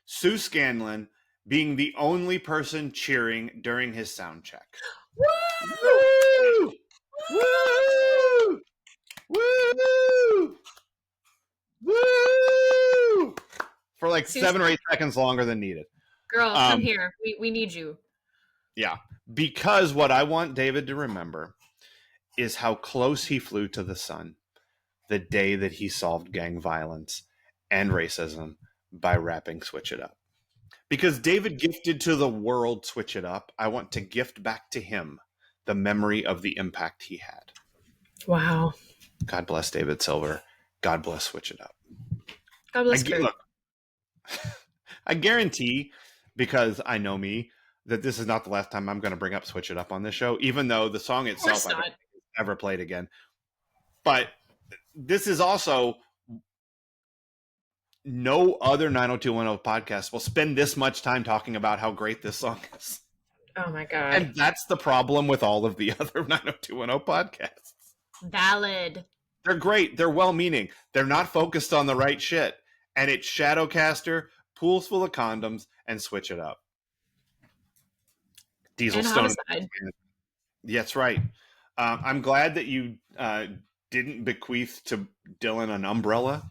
Sue Scanlon being the only person cheering during his sound check. Woo! Woo! Woo! Woo! For like Sue 7 or 8 seconds longer than needed. Girl, come here. We need you. Yeah. Because what I want David to remember is how close he flew to the sun the day that he solved gang violence and racism by rapping Switch It Up. Because David gifted to the world Switch It Up, I want to gift back to him the memory of the impact he had. Wow. God bless David Silver. God bless Switch It Up. God bless Kurt. Look, I guarantee, because I know me, that this is not the last time I'm going to bring up Switch It Up on this show, even though the song itself I don't think is ever played again. But this is also, no other 90210 podcast will spend this much time talking about how great this song is. Oh my God. And that's the problem with all of the other 90210 podcasts. Valid. They're great. They're well-meaning. They're not focused on the right shit. And it's Shadowcaster, Pools Full of Condoms, and Switch It Up. Diesel and Stone. Homicide. That's right. I'm glad that you didn't bequeath to Dylan an umbrella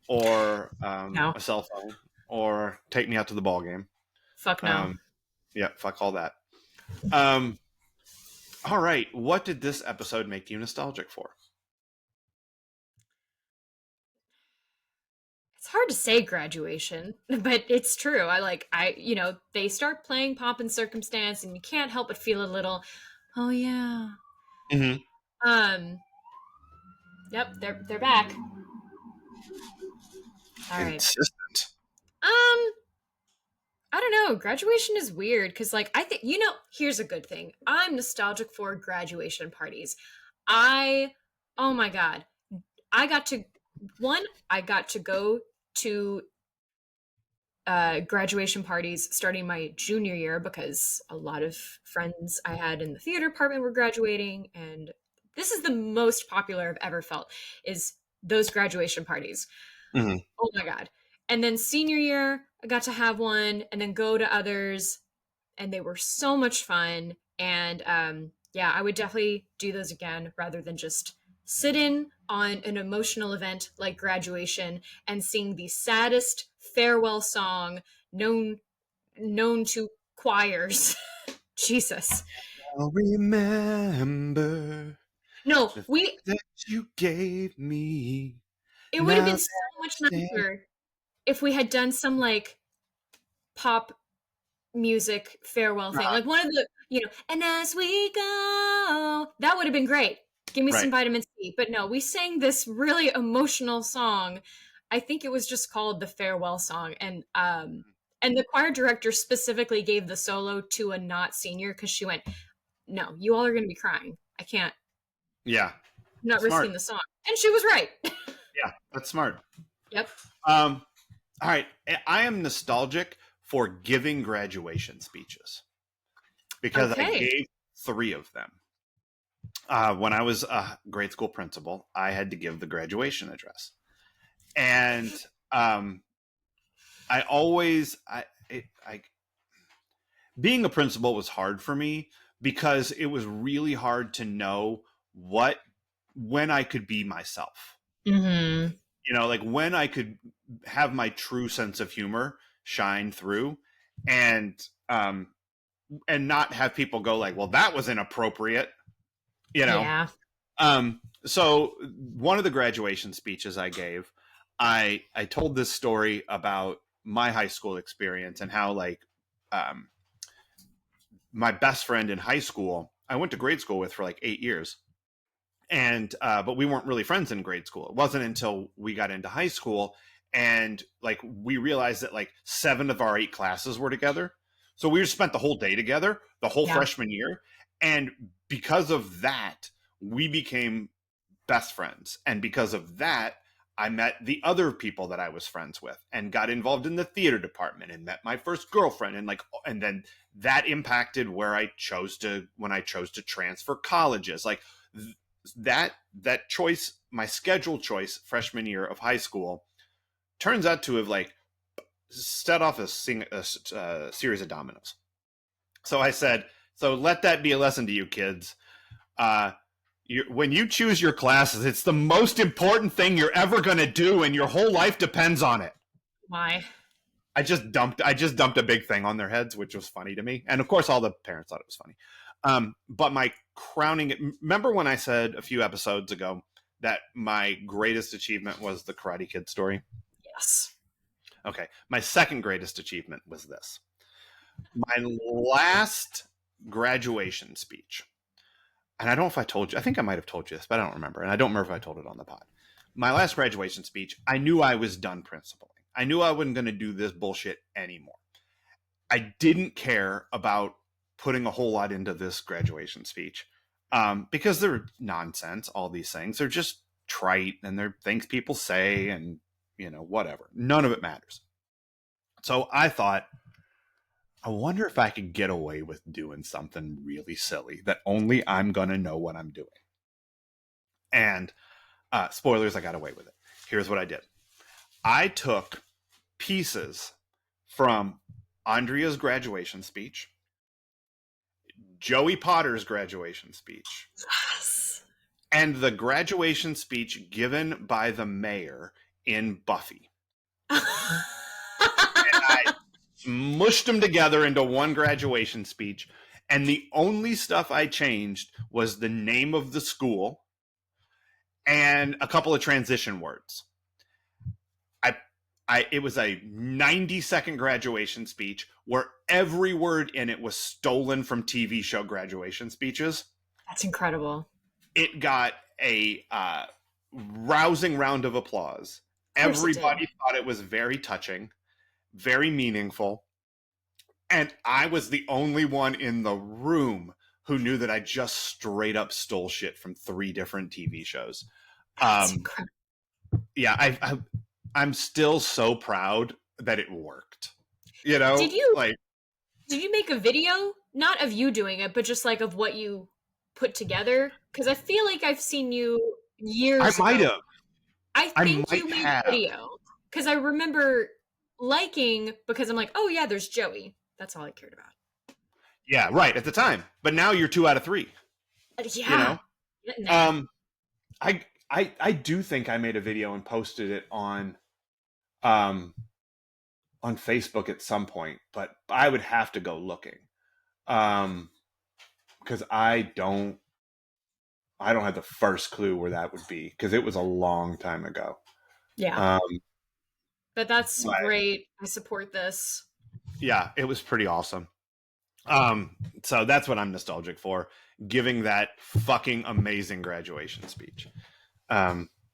or a cell phone or take me out to the ball game. Fuck no. Yeah, fuck all that. All right. What did this episode make you nostalgic for? It's hard to say Graduation, but it's true. They start playing Pomp and Circumstance and you can't help but feel a little, oh yeah. Mm-hmm. Yep, they're back. All right. Consistent. I don't know. Graduation is weird because, I think, here's a good thing. I'm nostalgic for graduation parties. Oh my God. I got to go to graduation parties starting my junior year because a lot of friends I had in the theater department were graduating, and this is the most popular I've ever felt, is those graduation parties. Mm-hmm. Oh my God. And then senior year, I got to have one and then go to others, and they were so much fun. And I would definitely do those again rather than just sit in on an emotional event like graduation and sing the saddest farewell song known to choirs. Jesus. I'll remember. No, that you gave me. It would have been so much nicer if we had done some pop music farewell thing, like one of the, and as we go, that would have been great. Give me some vitamin C. But no, we sang this really emotional song. I think it was just called the farewell song. And the choir director specifically gave the solo to a not senior because she went, no, you all are going to be crying. I can't. Yeah. I'm not risking the song. And she was right. Yeah, that's smart. Yep. All right. I am nostalgic for giving graduation speeches because I Okay. gave 3 of them. When I was a grade school principal, I had to give the graduation address, and I always I being a principal was hard for me because it was really hard to know what when I could be myself. Mm-hmm. Like when I could have my true sense of humor shine through, and um and not have people go like, well, that was inappropriate, you know. Yeah. So one of the graduation speeches I gave, I told this story about my high school experience and how like um my best friend in high school, I went to grade school with for like 8 years. And but we weren't really friends in grade school. It wasn't until we got into high school and like we realized that like 7 of our 8 classes were together. So we just spent the whole day together, the whole Yeah. freshman year. And because of that, we became best friends. And because of that, I met the other people that I was friends with and got involved in the theater department and met my first girlfriend, and then that impacted where I chose to when I chose to transfer colleges. Like that choice, my schedule choice freshman year of high school turns out to have like set off a series of dominoes. So I said, so let that be a lesson to you kids. When you choose your classes, it's the most important thing you're ever going to do, and your whole life depends on it. Why? I just dumped a big thing on their heads, which was funny to me, and of course, all the parents thought it was funny. But my crowning, remember when I said a few episodes ago that my greatest achievement was the Karate Kid story? Yes. Okay, my second greatest achievement was this. My last graduation speech, and I don't know if I told you, I think I might have told you this, but I don't remember. And I don't remember if I told it on the pod. My last graduation speech, I knew I was done principaling. I knew I wasn't going to do this bullshit anymore. I didn't care about putting a whole lot into this graduation speech because they're nonsense, all these things. They're just trite and they're things people say and, whatever. None of it matters. So I thought, I wonder if I could get away with doing something really silly that only I'm going to know what I'm doing. And spoilers, I got away with it. Here's what I did. I took pieces from Andrea's graduation speech, Joey Potter's graduation speech, Yes. and the graduation speech given by the mayor in Buffy. And I mushed them together into one graduation speech. And the only stuff I changed was the name of the school and a couple of transition words. It was a 90-second graduation speech where every word in it was stolen from TV show graduation speeches. That's incredible. It got a rousing round of applause. Everybody thought it was very touching, very meaningful. And I was the only one in the room who knew that I just straight up stole shit from 3 different TV shows. That's incredible. Yeah, I'm still so proud that it worked. Did you like did you make a video? Not of you doing it, but just like of what you put together? Because I feel like I've seen you years I might ago. have. I think might you made have. a video. Because I remember liking, because I'm like, oh yeah, there's Joey. That's all I cared about. Yeah, right, at the time. But now you're 2 out of 3. Yeah. I do think I made a video and posted it on Facebook at some point, but I would have to go looking. Because I don't have the first clue where that would be because it was a long time ago. Yeah. But that's great. I support this. Yeah, it was pretty awesome. So that's what I'm nostalgic for, giving that fucking amazing graduation speech.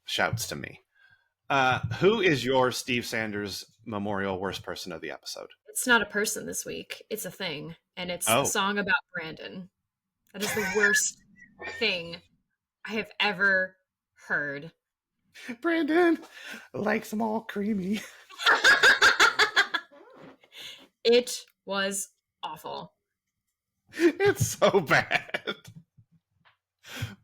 Shouts to me. Who is your Steve Sanders Memorial Worst Person of the Episode? It's not a person this week. It's a thing. And it's a song about Brandon. That is the worst thing I have ever heard. Brandon likes them all creamy. It was awful. It's so bad.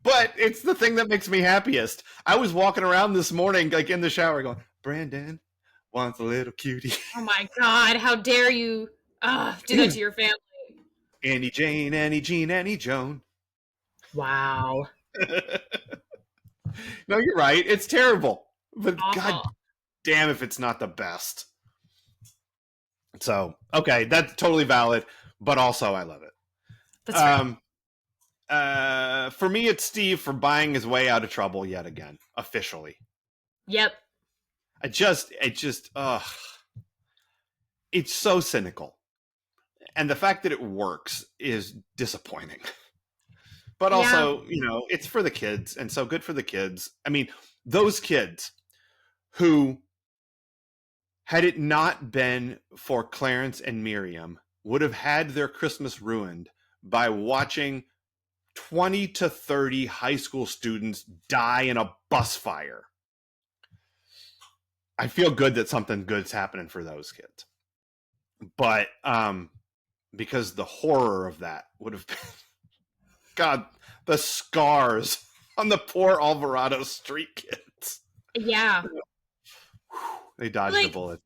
But it's the thing that makes me happiest. I was walking around this morning, like in the shower, going, Brandon wants a little cutie. Oh my God, how dare you do that to your family? Annie Jane, Annie Jean, Annie Joan. Wow. No, you're right. It's terrible. But Awful. God damn if it's not the best. So, okay, that's totally valid, but also I love it. That's right. For me, it's Steve for buying his way out of trouble yet again, officially. Yep. It's so cynical. And the fact that it works is disappointing. But also, it's for the kids, and so good for the kids. I mean, those kids who, had it not been for Clarence and Miriam, would have had their Christmas ruined by watching 20 to 30 high school students die in a bus fire. I feel good that something good's happening for those kids. But because the horror of that would have been, God, the scars on the poor Alvarado Street kids. Yeah. They dodged a bullet.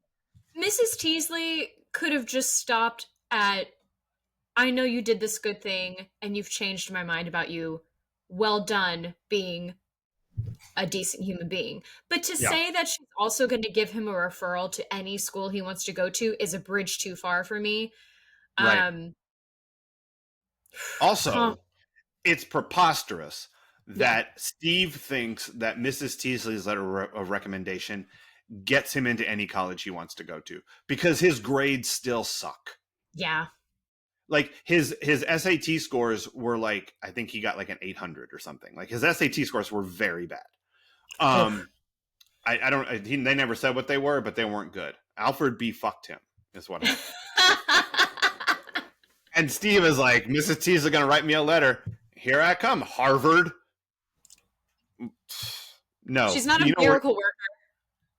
Mrs. Teasley could have just stopped at, I know you did this good thing and you've changed my mind about you. Well done being a decent human being. But to say that she's also going to give him a referral to any school he wants to go to is a bridge too far for me. Right. Also, it's preposterous that Steve thinks that Mrs. Teasley's letter of recommendation gets him into any college he wants to go to, because his grades still suck. Yeah. Like his SAT scores were like, I think he got like an 800 or something. Like his SAT scores were very bad. They never said what they were, but they weren't good. Alfred B. fucked him is what And Steve is like, Mrs. Teasley is going to write me a letter. Here I come, Harvard. No. She's not a miracle worker.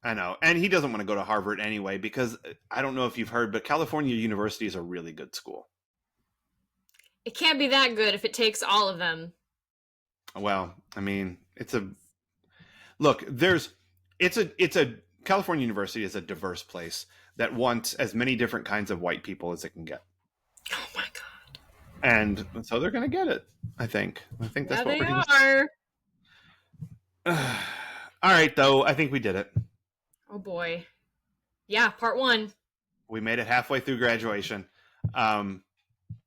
I know. And he doesn't want to go to Harvard anyway, because I don't know if you've heard, but California University is a really good school. It can't be that good if it takes all of them. Well, I mean, California University is a diverse place that wants as many different kinds of white people as it can get. Oh my God. And so they're going to get it, I think. That's what they we're going are. All right, though. I think we did it. Oh boy. Yeah, part 1. We made it halfway through graduation.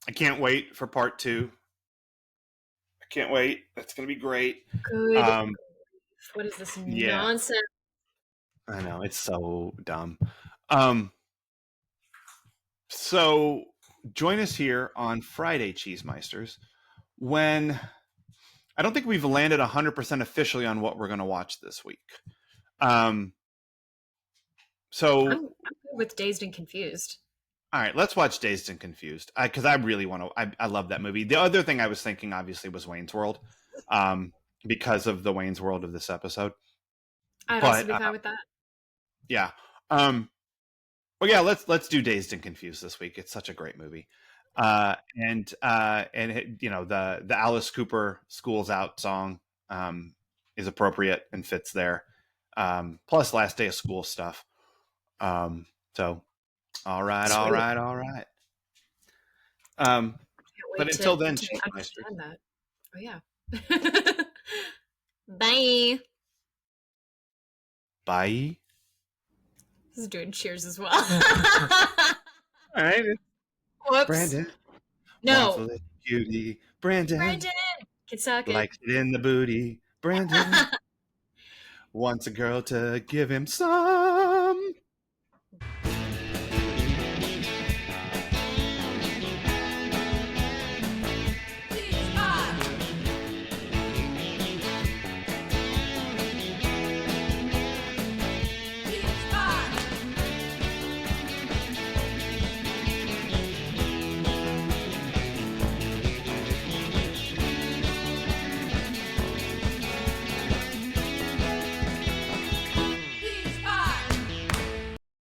I can't wait for part 2. I can't wait. That's going to be great. Good. What is this nonsense? I know. It's so dumb. So join us here on Friday, Cheesemeisters, when I don't think we've landed 100% officially on what we're going to watch this week. So I'm good with Dazed and Confused. All right, let's watch Dazed and Confused, because I really want to. I love that movie. The other thing I was thinking, obviously, was Wayne's World, because of the Wayne's World of this episode. I'd also be fine with that. Yeah. Well, yeah. Let's do Dazed and Confused this week. It's such a great movie. And the Alice Cooper "School's Out" song is appropriate and fits there. Plus, last day of school stuff. So. All right. But until then, understand that. Oh yeah. Bye. Bye. This is doing cheers as well. All right. Whoops. Brandon. No. Cutie. Brandon. Can suck it. Likes it in the booty. Brandon wants a girl to give him some.